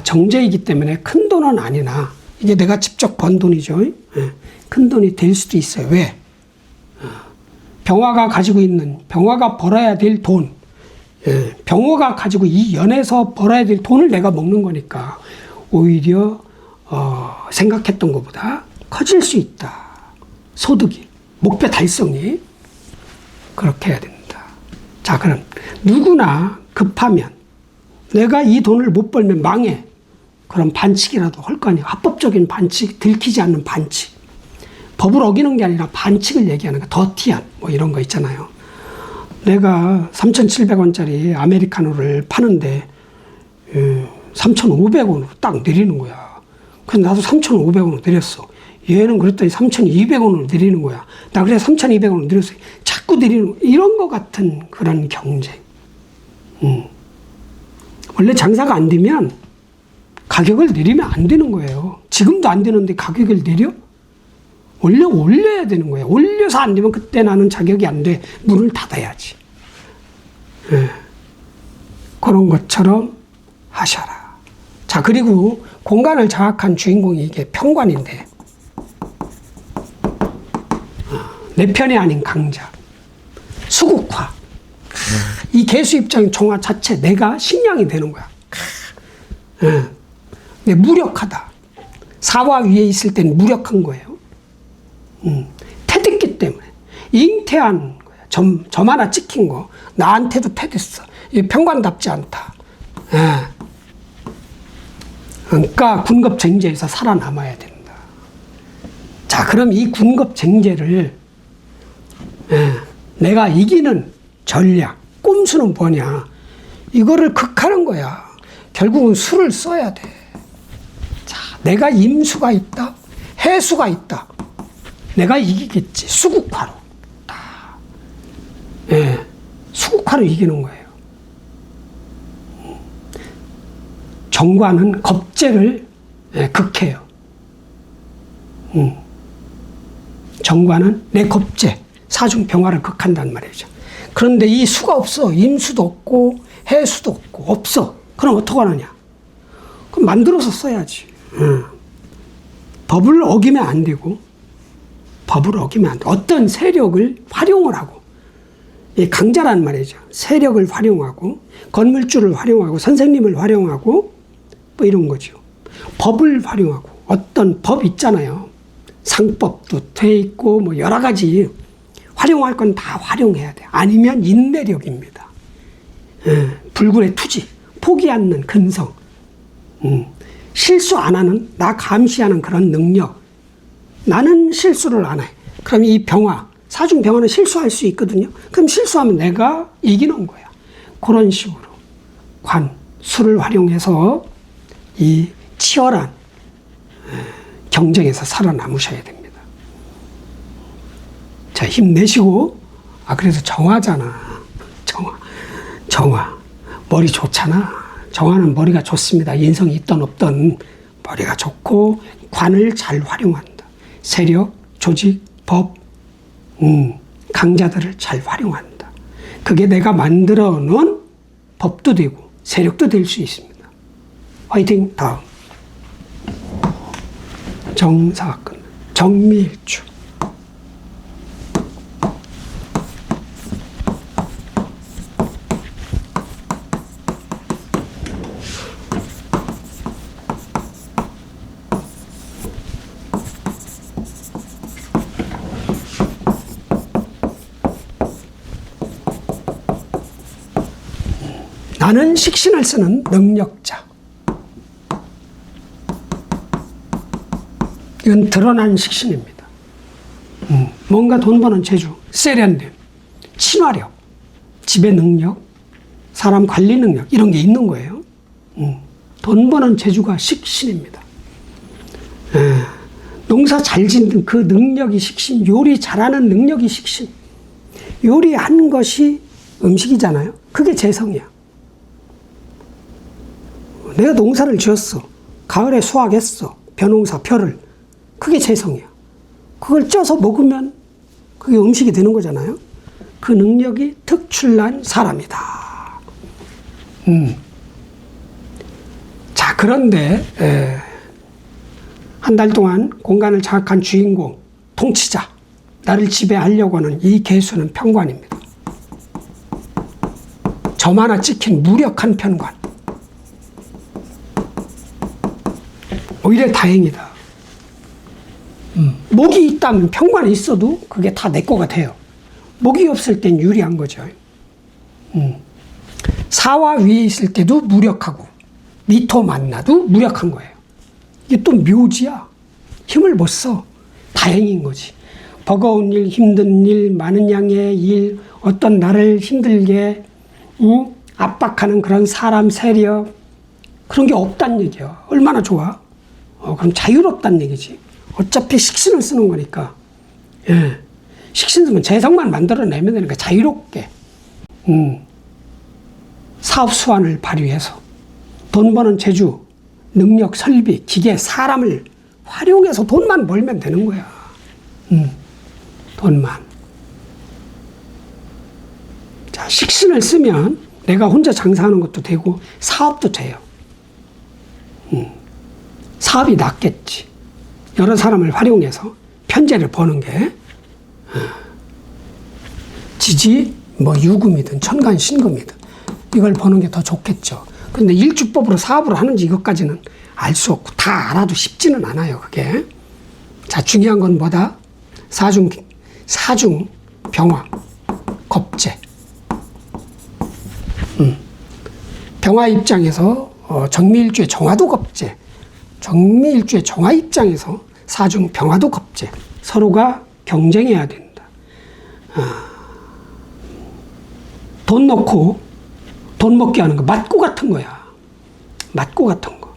정제이기 때문에 큰 돈은 아니나 이게 내가 직접 번 돈이죠. 큰 돈이 될 수도 있어요. 왜? 병화가 가지고 있는, 병화가 벌어야 될 돈, 병화가 가지고 이 연에서 벌어야 될 돈을 내가 먹는 거니까 오히려 생각했던 것보다 커질 수 있다. 소득이, 목표 달성이. 그렇게 해야 됩니다. 자, 그럼 누구나 급하면 내가 이 돈을 못 벌면 망해. 그럼 반칙이라도 할 거 아니에요. 합법적인 반칙, 들키지 않는 반칙. 법을 어기는 게 아니라 반칙을 얘기하는 거, 더티한 뭐 이런 거 있잖아요. 내가 3,700원짜리 아메리카노를 파는데 3,500원으로 딱 내리는 거야. 그래서 나도 3,500원으로 내렸어. 얘는 그랬더니 3,200원으로 내리는 거야. 나 그래 3,200원으로 내렸어. 자꾸 내리는 이런 거 같은 그런 경쟁. 원래 장사가 안 되면 가격을 내리면 안 되는 거예요. 지금도 안 되는데 가격을 내려? 원래 올려야 되는 거예요. 올려서 안 되면 그때 나는 자격이 안 돼. 문을 닫아야지. 그런 것처럼 하셔라. 자, 그리고 공간을 장악한 주인공이 이게 평관인데 내 편이 아닌 강자. 수국화. 이 개수 입장인 정화 자체 내가 식량이 되는 거야. 무력하다. 사화 위에 있을 때는 무력한 거예요. 패됐기 때문에. 잉태한 거야. 점 하나 찍힌 거. 나한테도 패됐어. 이게 평관답지 않다. 그러니까 군급쟁제에서 살아남아야 된다. 자, 그럼 이 군급쟁제를 내가 이기는 전략, 꼼수는 뭐냐? 이거를 극하는 거야. 결국은 수를 써야 돼. 자, 내가 임수가 있다, 해수가 있다. 내가 이기겠지. 수국화로. 수국화로 이기는 거예요. 정관은 겁재를 극해요. 정관은 내 겁재, 사중병화를 극한단 말이죠. 그런데 이 수가 없어. 임수도 없고 해수도 없고 없어. 그럼 어떡하느냐? 그럼 만들어서 써야지. 법을 어기면 안 되고 법을 어기면 안 돼. 어떤 세력을 활용을 하고 강자란 말이죠. 세력을 활용하고 건물주를 활용하고 선생님을 활용하고 뭐 이런 거죠. 법을 활용하고 어떤 법 있잖아요. 상법도 돼 있고 뭐 여러 가지 활용할 건 다 활용해야 돼. 아니면 인내력입니다. 불굴의 투지, 포기 않는 근성, 실수 안 하는, 나 감시하는 그런 능력. 나는 실수를 안 해. 그럼 이 병화, 사중 병화는 실수할 수 있거든요. 그럼 실수하면 내가 이기는 거야. 그런 식으로 관, 수를 활용해서 이 치열한 경쟁에서 살아남으셔야 됩니다. 자, 힘내시고, 그래서 정화잖아. 정화. 머리 좋잖아. 정화는 머리가 좋습니다. 인성이 있던 없던 머리가 좋고 관을 잘 활용한다. 세력, 조직, 법, 강자들을 잘 활용한다. 그게 내가 만들어 놓은 법도 되고 세력도 될 수 있습니다. 화이팅! 다음. 정사근, 정미일주. 나는 식신을 쓰는 능력자. 이건 드러난 식신입니다. 뭔가 돈 버는 재주, 세련됨, 친화력, 지배 능력, 사람 관리 능력 이런 게 있는 거예요. 돈 버는 재주가 식신입니다. 농사 잘 짓는 그 능력이 식신, 요리 잘하는 능력이 식신. 요리한 것이 음식이잖아요. 그게 재성이야. 내가 농사를 지었어. 가을에 수확했어. 벼농사, 벼를. 그게 재성이야. 그걸 쪄서 먹으면 그게 음식이 되는 거잖아요. 그 능력이 특출난 사람이다. 자, 그런데 한 달 동안 공간을 장악한 주인공, 통치자, 나를 지배하려고 하는 이 개수는 편관입니다. 점 하나 찍힌 무력한 편관. 오히려 다행이다. 목이 있다면 편관이 있어도 그게 다 내 거가 돼요. 목이 없을 땐 유리한 거죠. 사와 위에 있을 때도 무력하고 미토 만나도 무력한 거예요. 이게 또 묘지야. 힘을 못 써. 다행인 거지. 버거운 일, 힘든 일, 많은 양의 일, 어떤 나를 힘들게 압박하는 그런 사람 세력 그런 게 없다는 얘기야. 얼마나 좋아. 그럼 자유롭다는 얘기지. 어차피 식신을 쓰는 거니까. 예. 식신 쓰면 재성만 만들어내면 되니까 자유롭게. 사업 수완을 발휘해서 돈 버는 재주, 능력, 설비, 기계, 사람을 활용해서 돈만 벌면 되는 거야. 돈만. 자, 식신을 쓰면 내가 혼자 장사하는 것도 되고 사업도 돼요. 사업이 낫겠지. 여러 사람을 활용해서 편재를 버는 게 지지 뭐 유금이든 천간 신금이든 이걸 버는 게 더 좋겠죠. 그런데 일주법으로 사업을 하는지 이것까지는 알 수 없고 다 알아도 쉽지는 않아요. 그게. 자, 중요한 건 뭐다? 사중 병화 겁재. 병화 입장에서 정미일주의 정화도 겁재. 정미일주의 정화 입장에서 사중 병화도 겁재. 서로가 경쟁해야 된다. 돈 넣고 돈 먹게 하는 거 맞고 같은 거야. 맞고 같은 거.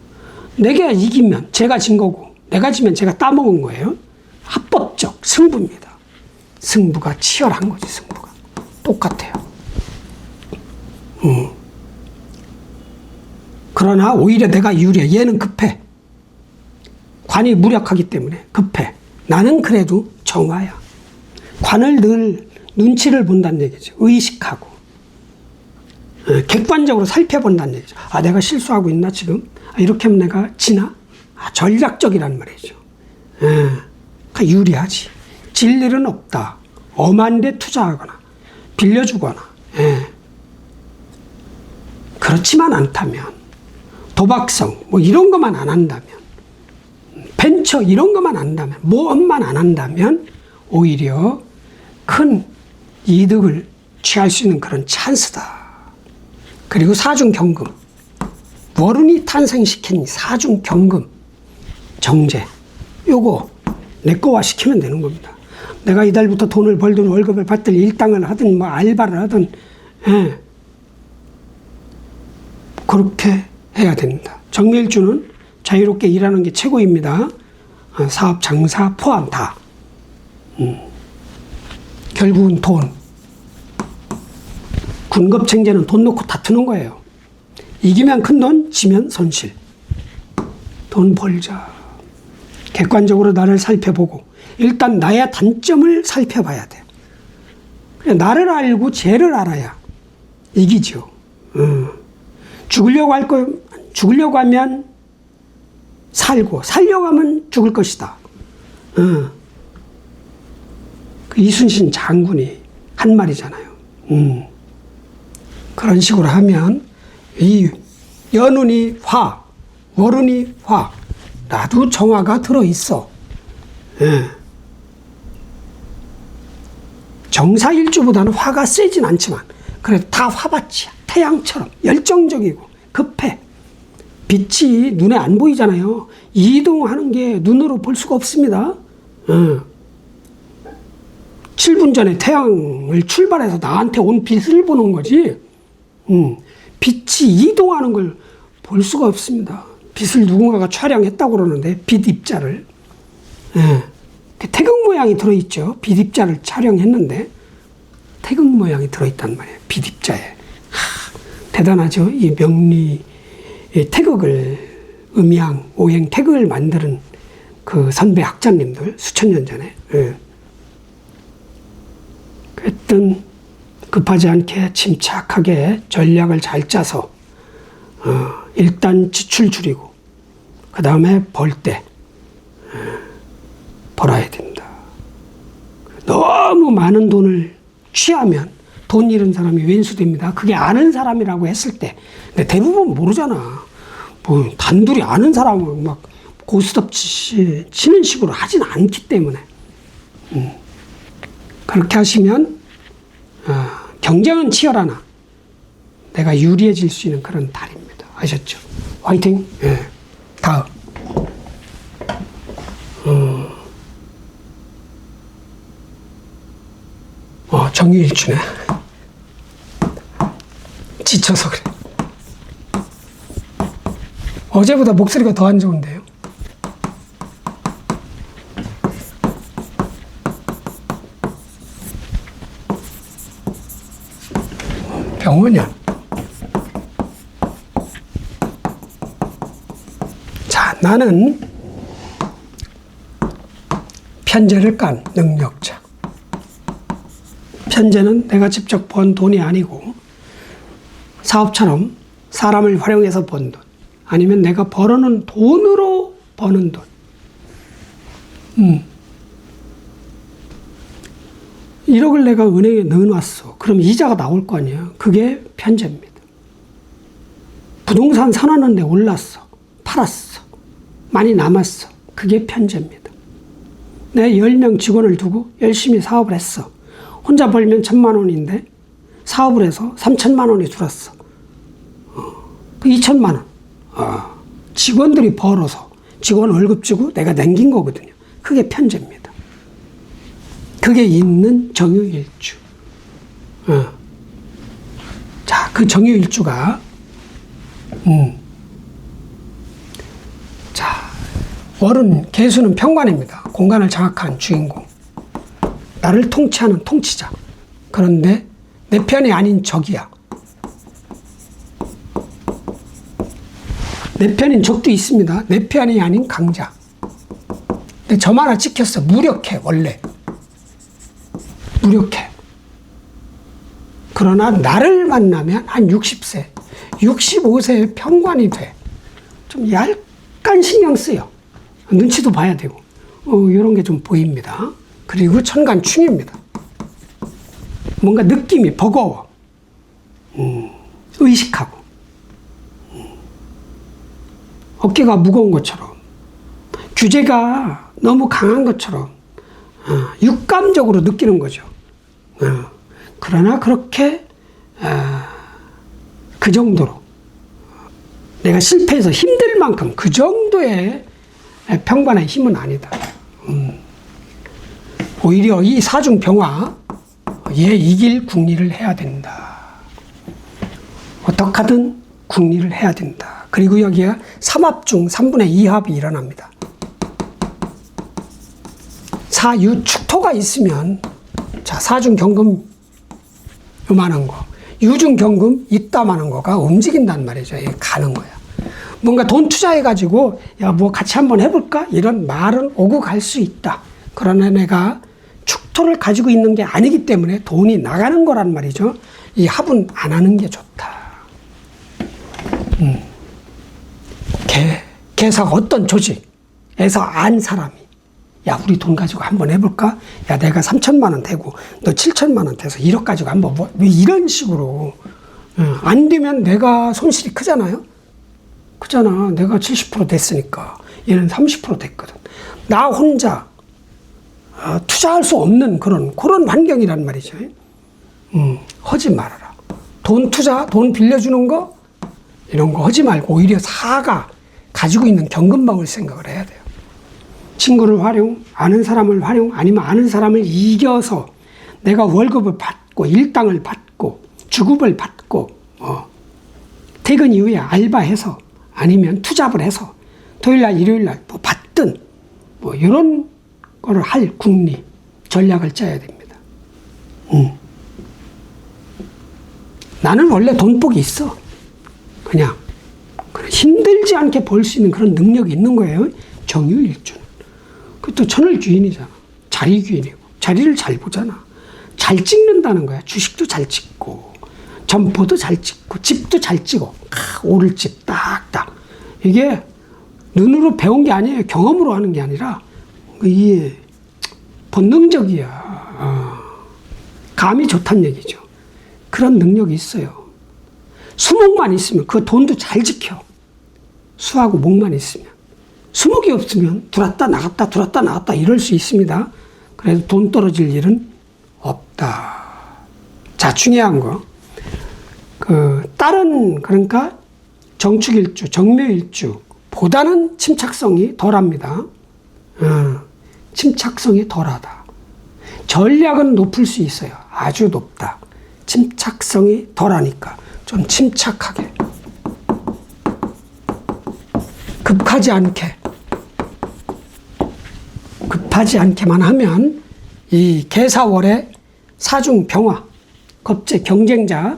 내가 이기면 제가 진 거고 내가 지면 제가 따먹은 거예요. 합법적 승부입니다. 승부가 치열한 거지. 승부가 똑같아요. 그러나 오히려 내가 유리해. 얘는 급해. 관이 무력하기 때문에 급해. 나는 그래도 정화야. 관을 늘 눈치를 본다는 얘기죠. 의식하고 객관적으로 살펴본다는 얘기죠. 아, 내가 실수하고 있나 지금? 아, 이렇게 하면 내가 지나? 아, 전략적이란 말이죠. 그러니까 유리하지. 질 일은 없다. 엄한 데 투자하거나 빌려주거나 그렇지만 않다면 도박성 뭐 이런 것만 안 한다면 벤처 이런 것만 안 한다면 모험만 안 한다면 오히려 큰 이득을 취할 수 있는 그런 찬스다. 그리고 사중경금, 월운이 탄생시킨 사중경금, 정제, 요거 내 거화 시키면 되는 겁니다. 내가 이달부터 돈을 벌든 월급을 받든 일당을 하든 뭐 알바를 하든 그렇게 해야 된다. 정미일주는 자유롭게 일하는 게 최고입니다. 사업, 장사 포함 다. 결국은 돈. 군급쟁제는 돈 놓고 다투는 거예요. 이기면 큰돈, 지면 손실. 돈 벌자. 객관적으로 나를 살펴보고 일단 나의 단점을 살펴봐야 돼. 나를 알고 죄를 알아야 이기죠. 죽으려고 하면 살고, 살려고 하면 죽을 것이다. 그 이순신 장군이 한 말이잖아요. 그런 식으로 하면 이 연운이 화, 월운이 화, 나도 정화가 들어있어. 정사일주보다는 화가 세진 않지만 그래도 다 화밭이야. 태양처럼 열정적이고 급해. 빛이 눈에 안 보이잖아요. 이동하는 게 눈으로 볼 수가 없습니다. 7분 전에 태양을 출발해서 나한테 온 빛을 보는 거지. 빛이 이동하는 걸 볼 수가 없습니다. 빛을 누군가가 촬영했다고 그러는데, 빛 입자를. 태극 모양이 들어있죠. 빛 입자를 촬영했는데 태극 모양이 들어있단 말이에요. 빛 입자에. 대단하죠. 이 명리 태극을, 음양, 오행 태극을 만드는 그 선배 학자님들, 수천 년 전에. 하여튼 급하지 않게 침착하게 전략을 잘 짜서 일단 지출 줄이고 그 다음에 벌 때 벌어야 된다. 너무 많은 돈을 취하면 돈 잃은 사람이 왼수됩니다. 그게 아는 사람이라고 했을 때. 근데 대부분 모르잖아. 뭐 단둘이 아는 사람을 막 고스톱 치는 식으로 하진 않기 때문에. 그렇게 하시면 경쟁은 치열하나 내가 유리해질 수 있는 그런 달입니다. 아셨죠? 화이팅! 예. 다음. 정유일주네. 지쳐서 그래. 어제보다 목소리가 더 안 좋은데요. 병원이야. 자, 나는 편재를 깐 능력자. 편재는 내가 직접 번 돈이 아니고 사업처럼 사람을 활용해서 번 돈, 아니면 내가 벌어놓은 돈으로 버는 돈. 1억을 내가 은행에 넣어놨어. 그럼 이자가 나올 거 아니에요. 그게 편재입니다. 부동산 사놨는데 올랐어. 팔았어. 많이 남았어. 그게 편재입니다. 내 10명 직원을 두고 열심히 사업을 했어. 혼자 벌면 1,000만 원인데 사업을 해서 3,000만 원이 들었어. 그 2,000만 원. 직원들이 벌어서 직원 월급 주고 내가 남긴 거거든요. 그게 편재입니다. 그게 있는 정유일주. 자, 그 정유일주가 자, 월은, 개수는 평관입니다. 공간을 장악한 주인공. 나를 통치하는 통치자. 그런데 내 편이 아닌 적이야. 내 편인 적도 있습니다. 내 편이 아닌 강자. 근데 점 하나 찍혔어. 무력해, 원래. 무력해. 그러나 나를 만나면 한 60세, 65세의 평관이 돼. 좀 약간 신경 쓰여. 눈치도 봐야 되고. 이런 게 좀 보입니다. 그리고 천간충입니다. 뭔가 느낌이 버거워. 의식하고. 어깨가 무거운 것처럼. 규제가 너무 강한 것처럼. 육감적으로 느끼는 거죠. 그러나 그렇게 그 정도로 내가 실패해서 힘들 만큼 그 정도의 평관의 힘은 아니다. 오히려 이 사중병화, 얘 이길 국리를 해야 된다. 어떻게 하든 국리를 해야 된다. 그리고 여기에 3합 중 3분의 2합이 일어납니다. 사유축토가 있으면, 자, 사중경금 요만한 거, 유증경금 입담하는 거가 움직인단 말이죠. 이게 가는 거야. 뭔가 돈 투자해가지고 야 뭐 같이 한번 해볼까? 이런 말은 오고 갈 수 있다. 그러나 내가 축토를 가지고 있는 게 아니기 때문에 돈이 나가는 거란 말이죠. 이 합은 안 하는 게 좋다. 개사가 어떤 조직에서 안 사람이 야 우리 돈 가지고 한번 해볼까? 야 내가 3천만 원 되고 너 7천만 원 돼서 1억 가지고 한번 뭐 이런 식으로 안 되면 내가 손실이 크잖아요. 크잖아. 내가 70% 됐으니까 얘는 30% 됐거든. 나 혼자 투자할 수 없는 그런 환경이란 말이죠. 하지 말아라. 돈 투자, 돈 빌려주는 거 이런 거 하지 말고 오히려 사가 가지고 있는 경금 먹을 생각을 해야 돼요. 친구를 활용, 아는 사람을 활용, 아니면 아는 사람을 이겨서 내가 월급을 받고 일당을 받고 주급을 받고 퇴근 이후에 알바해서 아니면 투잡을 해서 토요일날 일요일날 뭐 받든 뭐 이런 거를 할 궁리 전략을 짜야 됩니다. 나는 원래 돈복이 있어. 그냥 힘들지 않게 벌 수 있는 그런 능력이 있는 거예요. 정유일주는. 그것도 천을귀인이잖아. 자리귀인이고 자리를 잘 보잖아. 잘 찍는다는 거야. 주식도 잘 찍고 점포도 잘 찍고 집도 잘 찍어. 오를 집 딱딱. 이게 눈으로 배운 게 아니에요. 경험으로 하는 게 아니라 이게 본능적이야. 감이 좋다는 얘기죠. 그런 능력이 있어요. 수목만 있으면 그 돈도 잘 지켜. 수하고 목만 있으면. 수목이 없으면 들어왔다 나갔다 들어왔다 나갔다 이럴 수 있습니다. 그래서 돈 떨어질 일은 없다. 자, 중요한 거. 다른 그러니까 정축일주, 정묘일주 보다는 침착성이 덜합니다. 침착성이 덜하다. 전략은 높을 수 있어요. 아주 높다. 침착성이 덜하니까 좀 침착하게 급하지 않게만 하면 이 개사월의 사중병화 겁재 경쟁자가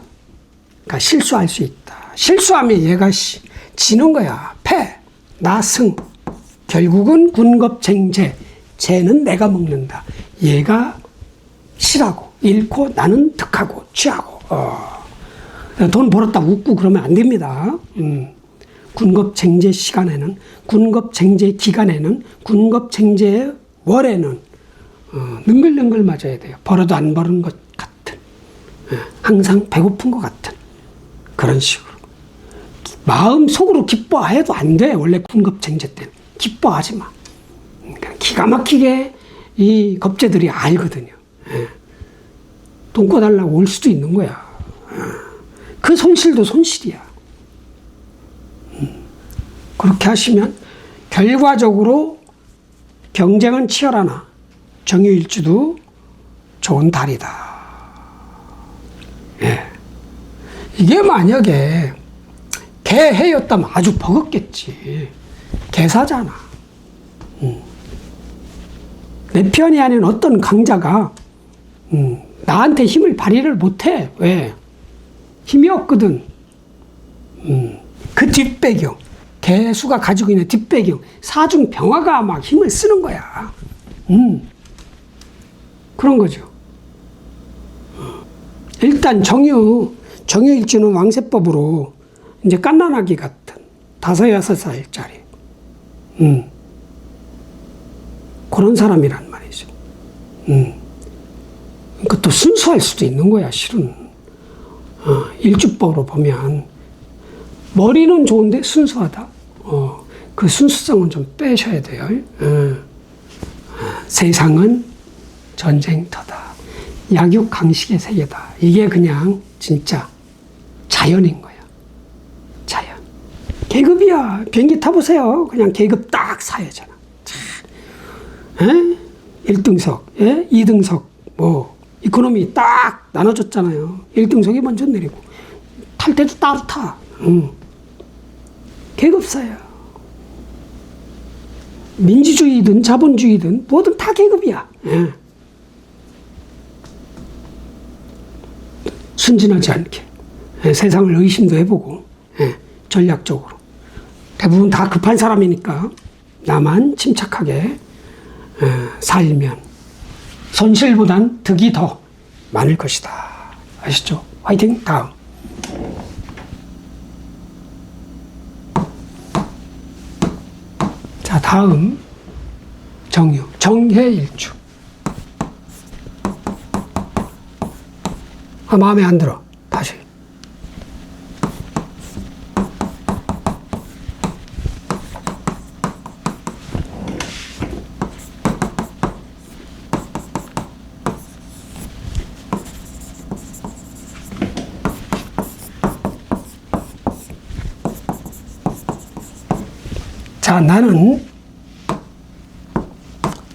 실수할 수 있다. 실수하면 얘가 지는 거야. 패, 나 승. 결국은 군겁쟁제. 쟤는 내가 먹는다. 얘가 실하고 잃고 나는 득하고 취하고. 돈 벌었다고 웃고 그러면 안 됩니다. 군겁쟁제 시간에는, 군겁쟁제 기간에는, 군겁쟁제 월에는 능글능글 맞아야 돼요. 벌어도 안 버는 것 같은, 항상 배고픈 것 같은 그런 식으로. 마음속으로 기뻐해도 안 돼. 원래 군겁쟁제 때는 기뻐하지 마. 기가 막히게 이 겁재들이 알거든요. 돈 꿔달라고 올 수도 있는 거야. 그 손실도 손실이야. 그렇게 하시면 결과적으로 경쟁은 치열하나 정유일주도 좋은 달이다. 예. 이게 만약에 개해였다면 아주 버겁겠지. 개사잖아. 내 편이 아닌 어떤 강자가 나한테 힘을 발휘를 못해. 왜? 힘이 없거든. 그 뒷배경, 개수가 가지고 있는 뒷배경, 사중병화가 막 힘을 쓰는 거야. 그런 거죠. 일단 정유일주는 왕세법으로 이제 갓난아기 같은 5-6살짜리 그런 사람이란 말이죠. 그러니까 또 순수할 수도 있는 거야, 실은. 일주법으로 보면 머리는 좋은데 순수하다. 그 순수성은 좀 빼셔야 돼요. 세상은 전쟁터다. 약육강식의 세계다. 이게 그냥 진짜 자연인 거야. 자연. 계급이야. 비행기 타보세요. 그냥 계급 딱 사야잖아. 1등석, 2등석, 뭐 이코노미 딱 나눠줬잖아요. 1등석이 먼저 내리고 탈 때도 따로 타. 계급사야. 민주주의든 자본주의든 뭐든 다 계급이야. 순진하지 않게. 세상을 의심도 해보고, 전략적으로. 대부분 다 급한 사람이니까 나만 침착하게 살면 손실보단 득이 더 많을 것이다. 아시죠? 화이팅! 다음. 자, 다음. 정유. 정해일축. 마음에 안 들어. 다시. 자, 나는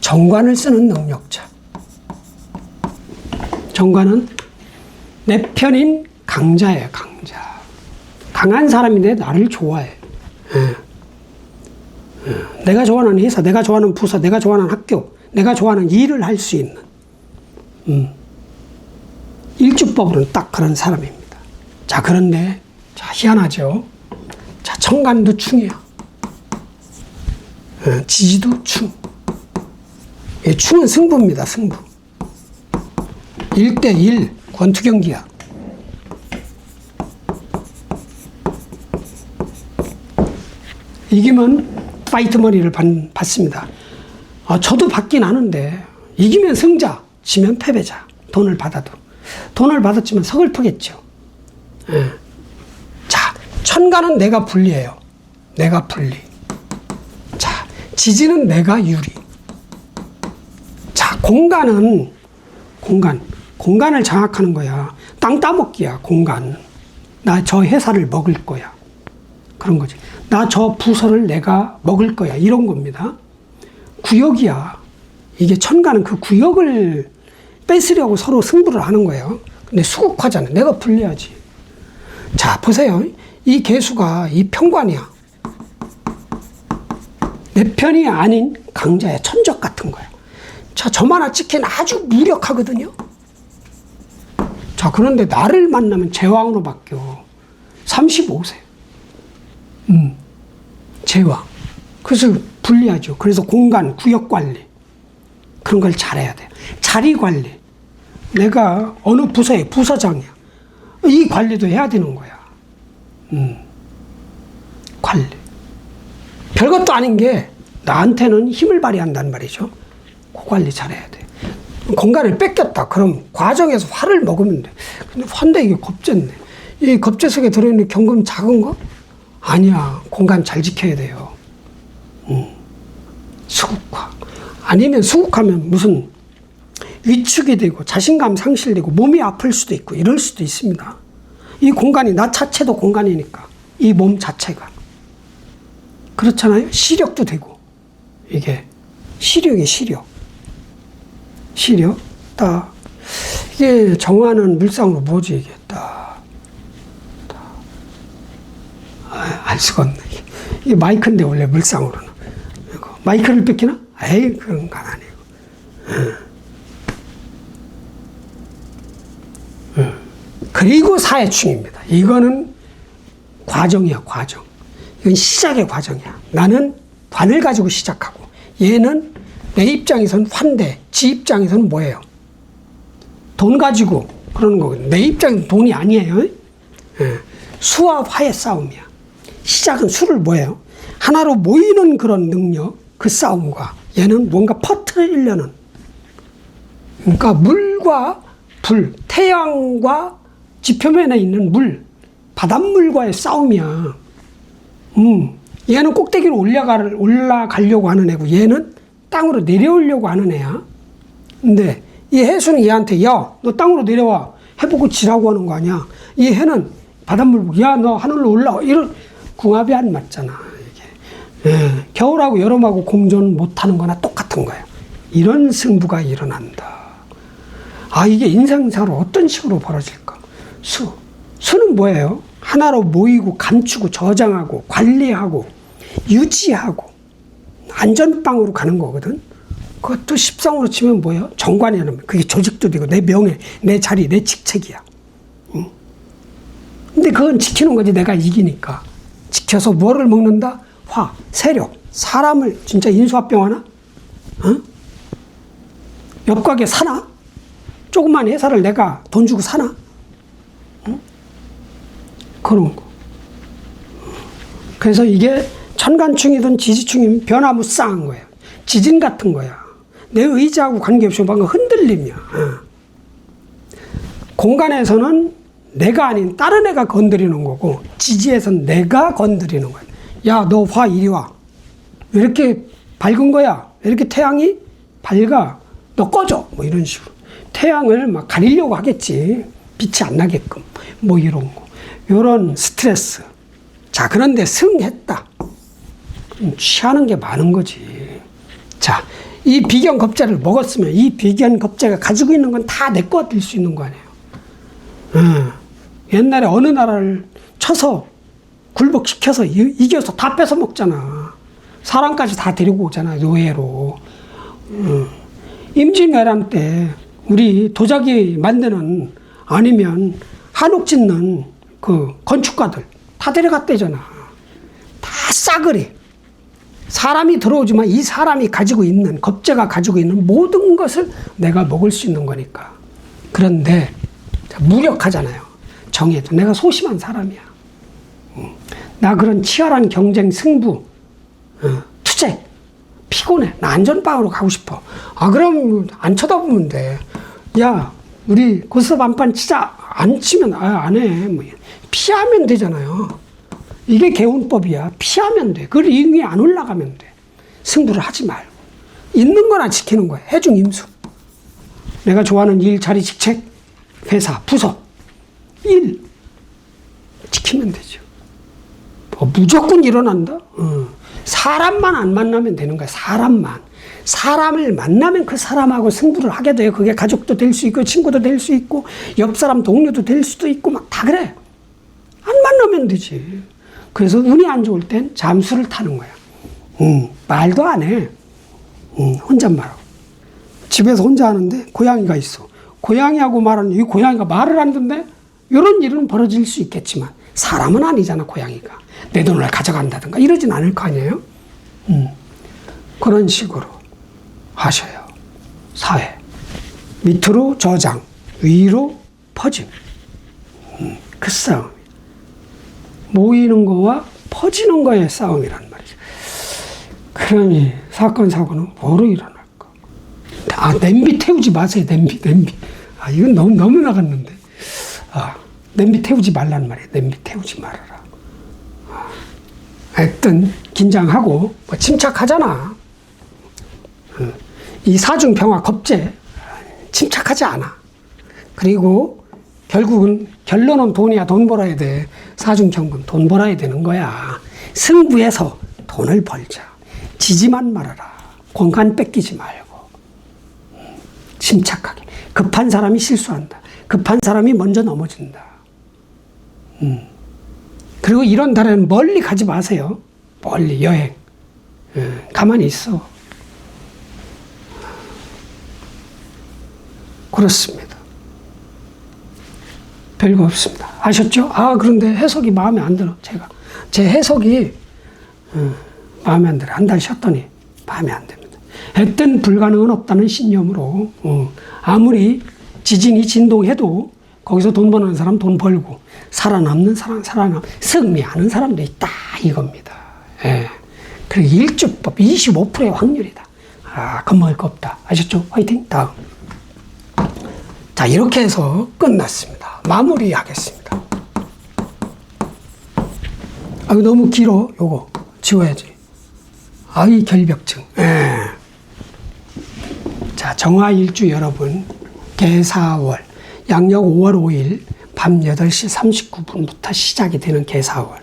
정관을 쓰는 능력자. 정관은 내 편인 강자예요, 강자. 강한 사람인데 나를 좋아해. 내가 좋아하는 회사, 내가 좋아하는 부서, 내가 좋아하는 학교, 내가 좋아하는 일을 할 수 있는 일주법으로는 딱 그런 사람입니다. 자, 그런데 자, 희한하죠. 자, 정관도 충이야. 지지도 충. 충은 승부입니다, 승부. 1대1 권투 경기야. 이기면 파이트 머니를 받습니다. 저도 받긴 하는데, 이기면 승자, 지면 패배자. 돈을 받아도. 돈을 받았지만 서글프겠죠. 자, 천간은 내가 불리해요. 내가 불리. 자, 지지는 내가 유리. 자, 공간은, 공간을 장악하는 거야. 땅 따먹기야, 공간. 나 저 회사를 먹을 거야. 그런 거지. 나 저 부서를 내가 먹을 거야. 이런 겁니다. 구역이야. 이게 천간은 그 구역을 뺏으려고 서로 승부를 하는 거예요. 근데 수국화잖아. 내가 불리하지. 자, 보세요. 이 개수가 이 평관이야. 내 편이 아닌 강자의 천적 같은 거야. 자, 저만한 찍기는 아주 무력하거든요. 자, 그런데 나를 만나면 제왕으로 바뀌어. 35세. 제왕. 그래서 불리하죠. 그래서 공간, 구역 관리. 그런 걸 잘해야 돼요. 자리 관리. 내가 어느 부서의 부서장이야. 이 관리도 해야 되는 거야. 관리. 별것도 아닌 게 나한테는 힘을 발휘한단 말이죠. 그 관리 잘해야 돼. 공간을 뺏겼다. 그럼 과정에서 화를 먹으면 돼. 근데 화인데 이게 겁재네. 이 겁재석에 들어있는 경금 작은 거? 아니야. 공간 잘 지켜야 돼요. 수국화. 아니면 수국하면 무슨 위축이 되고 자신감 상실되고 몸이 아플 수도 있고 이럴 수도 있습니다. 이 공간이 나 자체도 공간이니까. 이 몸 자체가. 그렇잖아요. 시력도 되고. 이게 시력이 시력. 시력. 딱. 이게 정화는 물상으로 뭐지, 이게 딱. 알 수가 없네. 이게 마이크인데, 원래 물상으로는. 마이크를 뺏기나? 에이, 그런 건 아니고. 그리고 사회충입니다. 이거는 과정이야, 과정. 이건 시작의 과정이야. 나는 관을 가지고 시작하고, 얘는 내 입장에서는 환대, 지 입장에서는 뭐예요? 돈 가지고 그러는 거거든요. 내 입장에서는 돈이 아니에요. 수와 화의 싸움이야. 시작은 수를 뭐예요? 하나로 모이는 그런 능력, 그 싸움과 얘는 뭔가 퍼뜨리려는. 그러니까 물과 불, 태양과 지표면에 있는 물, 바닷물과의 싸움이야. 얘는 꼭대기로 올라가려고 하는 애고 얘는 땅으로 내려오려고 하는 애야. 근데 이 해수는 얘한테 야, 너 땅으로 내려와. 해보고 지라고 하는 거 아니야. 이 해는 바닷물 보고 야, 너 하늘로 올라와. 이런 궁합이 안 맞잖아. 이게. 겨울하고 여름하고 공존 못하는 거나 똑같은 거야. 이런 승부가 일어난다. 아, 이게 인생사로 어떤 식으로 벌어질까? 수는 뭐예요? 하나로 모이고 감추고 저장하고 관리하고 유지하고 안전빵으로 가는 거거든. 그것도 십상으로 치면 뭐예요? 정관이라는 그게 조직도 되고 내 명예, 내 자리, 내 직책이야. 근데 그건 지키는 거지. 내가 이기니까. 지켜서 뭐를 먹는다? 화, 세력. 사람을 진짜 인수합병하나? 어? 옆가게 사나? 조그만 회사를 내가 돈 주고 사나? 응? 그런 거. 그래서 이게 천간충이든 지지충이면 변화무쌍한 거야. 지진 같은 거야. 내 의지하고 관계없이 방금 흔들림이야. 공간에서는 내가 아닌 다른 애가 건드리는 거고, 지지에서는 내가 건드리는 거야. 야, 너 화 이리 와. 왜 이렇게 밝은 거야? 왜 이렇게 태양이 밝아? 너 꺼져. 뭐 이런 식으로. 태양을 막 가리려고 하겠지. 빛이 안 나게끔. 뭐 이런 거. 요런 스트레스. 자, 그런데 승했다. 취하는 게 많은 거지. 자, 이 비견겁제를 먹었으면 이 비견겁제가 가지고 있는 건 다 내 거가 될 수 있는 거 아니에요. 옛날에 어느 나라를 쳐서 굴복시켜서 이겨서 다 뺏어 먹잖아. 사람까지 다 데리고 오잖아, 노예로. 임진왜란 때 우리 도자기 만드는 아니면 한옥 짓는 그 건축가들 다 데려갔대잖아. 다 싸그리. 사람이 들어오지만 이 사람이 가지고 있는, 겁재가 가지고 있는 모든 것을 내가 먹을 수 있는 거니까. 그런데 무력하잖아요. 정해도. 내가 소심한 사람이야. 나 그런 치열한 경쟁, 승부, 투쟁, 피곤해. 나 안전빵으로 가고 싶어. 아, 그럼 안 쳐다보면 돼. 야, 우리 고스톱 한판 치자. 안 치면 안 해. 뭐 피하면 되잖아요. 이게 개운법이야. 피하면 돼. 그 링 위에 안 올라가면 돼. 승부를 하지 말고. 있는 거나 지키는 거야. 해중임수. 내가 좋아하는 일, 자리, 직책, 회사, 부서. 일. 지키면 되죠. 무조건 일어난다? 사람만 안 만나면 되는 거야. 사람만. 사람을 만나면 그 사람하고 승부를 하게 돼요. 그게 가족도 될 수 있고, 친구도 될 수 있고, 옆 사람 동료도 될 수도 있고, 막 다 그래. 안 만나면 되지. 그래서 운이 안 좋을 땐 잠수를 타는 거야. 말도 안 해. 혼잣말하고. 집에서 혼자 하는데 고양이가 있어. 고양이하고 말하는, 이 고양이가 말을 안 듣네? 이런 일은 벌어질 수 있겠지만, 사람은 아니잖아, 고양이가. 내 돈을 가져간다든가 이러진 않을 거 아니에요? 그런 식으로 하셔요. 사회. 밑으로 저장, 위로 퍼짐. 그 싸움. 모이는 거와 퍼지는 거의 싸움이란 말이죠. 그러니 사건, 사고는 뭐로 일어날까? 아, 냄비 태우지 마세요, 냄비. 아, 이건 너무 나갔는데. 아, 냄비 태우지 말란 말이에요. 냄비 태우지 말아라. 하여튼 긴장하고 뭐 침착하잖아. 이 사중평화 겁제 침착하지 않아. 그리고 결국은 결론은 돈이야. 돈 벌어야 돼. 사중평금 돈 벌어야 되는 거야. 승부에서 돈을 벌자. 지지만 말아라. 공간 뺏기지 말고. 침착하게. 급한 사람이 실수한다. 급한 사람이 먼저 넘어진다. 그리고 이런 달에는 멀리 가지 마세요. 멀리 여행. 가만히 있어. 그렇습니다. 별거 없습니다. 아셨죠? 아, 그런데 해석이 마음에 안 들어. 제 해석이 마음에 안 들어. 한 달 쉬었더니 마음에 안 듭니다. 했든 불가능은 없다는 신념으로 아무리 지진이 진동해도 거기서 돈 버는 사람 돈 벌고 살아남는 사람 승리하는 사람도 있다 이겁니다. 예. 그리고 일주법 25%의 확률이다. 아, 겁먹을 거 없다. 아셨죠? 화이팅. 다음. 자, 이렇게 해서 끝났습니다. 마무리하겠습니다. 아, 너무 길어. 요거 지워야지. 아이 결벽증. 예. 자, 정화일주 여러분, 개사월 양력 5월 5일 밤 8시 39분부터 시작이 되는 개사월.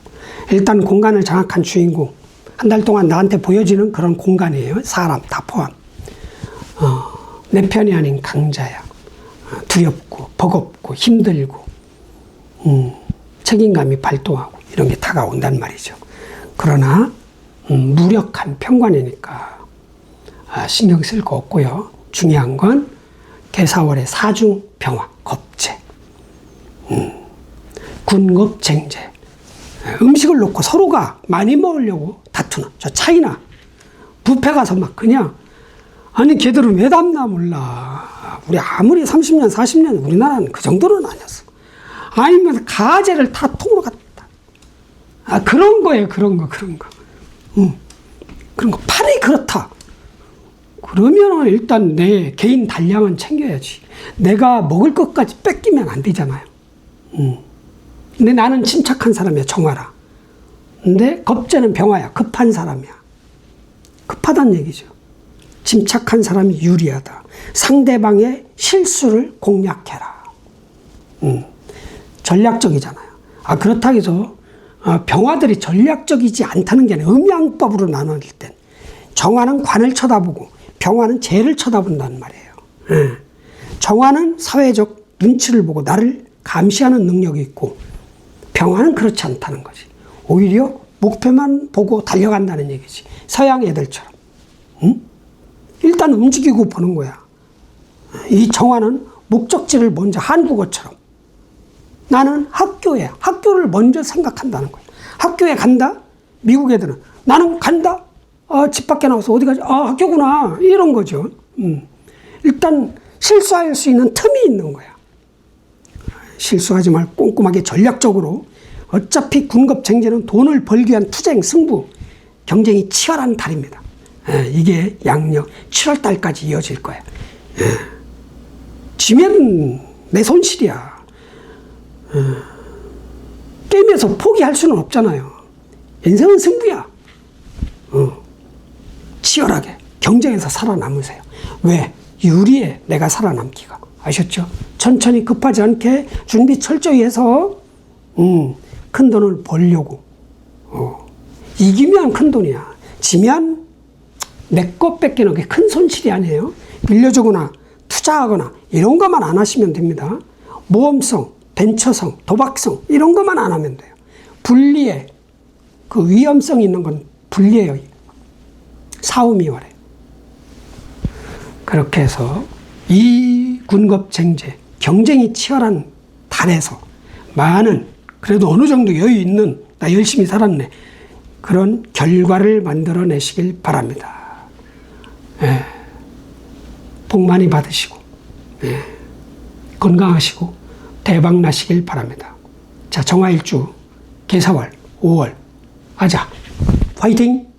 일단 공간을 장악한 주인공, 한 달 동안 나한테 보여지는 그런 공간이에요. 사람 다 포함. 내 편이 아닌 강자야. 두렵고 버겁고 힘들고 책임감이 발동하고 이런 게 다가온단 말이죠. 그러나 무력한 평관이니까 신경 쓸 거 없고요. 중요한 건 개사월의 사중평화 겁재. 군겁쟁제. 음식을 놓고 서로가 많이 먹으려고 다투는 저 차이나 뷔페 가서 막 그냥 아니 걔들은 왜 담나 몰라. 우리 아무리 30년 40년 우리나라는 그 정도는 아니었어. 아니면 가재를 다 통으로 갖다. 그런 거예요. 그런 거. 그런 거 판이 그렇다. 그러면 일단 내 개인 단량은 챙겨야지. 내가 먹을 것까지 뺏기면 안 되잖아요. 근데 나는 침착한 사람이야, 정화라. 근데 겁제는 병화야, 급한 사람이야. 급하다는 얘기죠. 침착한 사람이 유리하다. 상대방의 실수를 공략해라. 전략적이잖아요. 그렇다고 해서 병화들이 전략적이지 않다는 게 아니라 음양법으로 나눠질 땐 정화는 관을 쳐다보고 병화는 재를 쳐다본다는 말이에요. 정화는 사회적 눈치를 보고 나를 감시하는 능력이 있고 병화는 그렇지 않다는 거지. 오히려 목표만 보고 달려간다는 얘기지. 서양 애들처럼. 일단 움직이고 보는 거야. 이 정화는 목적지를 먼저 한국어처럼. 나는 학교야. 학교를 먼저 생각한다는 거야. 학교에 간다? 미국 애들은 나는 간다? 집 밖에 나와서 어디 가지? 학교구나. 이런 거죠. 일단 실수할 수 있는 틈이 있는 거야. 실수하지 말고 꼼꼼하게 전략적으로. 어차피 군겁쟁제는 돈을 벌기 위한 투쟁, 승부, 경쟁이 치열한 달입니다. 이게 양력 7월 달까지 이어질 거야. 지면 내 손실이야. 게임에서 포기할 수는 없잖아요. 인생은 승부야. 치열하게 경쟁에서 살아남으세요. 왜? 유리해. 내가 살아남기가. 아셨죠? 천천히 급하지 않게 준비 철저히 해서 큰 돈을 벌려고. 이기면 큰 돈이야. 지면 내 것 뺏기는 게 큰 손실이 아니에요. 빌려주거나 투자하거나 이런 것만 안 하시면 됩니다. 모험성, 벤처성, 도박성 이런 것만 안 하면 돼요. 불리해. 그 위험성 있는 건 불리해요. 사후미월에. 그렇게 해서 이 군겁쟁제 경쟁이 치열한 달에서 많은 그래도 어느 정도 여유 있는 나 열심히 살았네 그런 결과를 만들어내시길 바랍니다. 복 많이 받으시고 건강하시고 대박 나시길 바랍니다. 자, 정화일주 개사월 5월 아자 화이팅!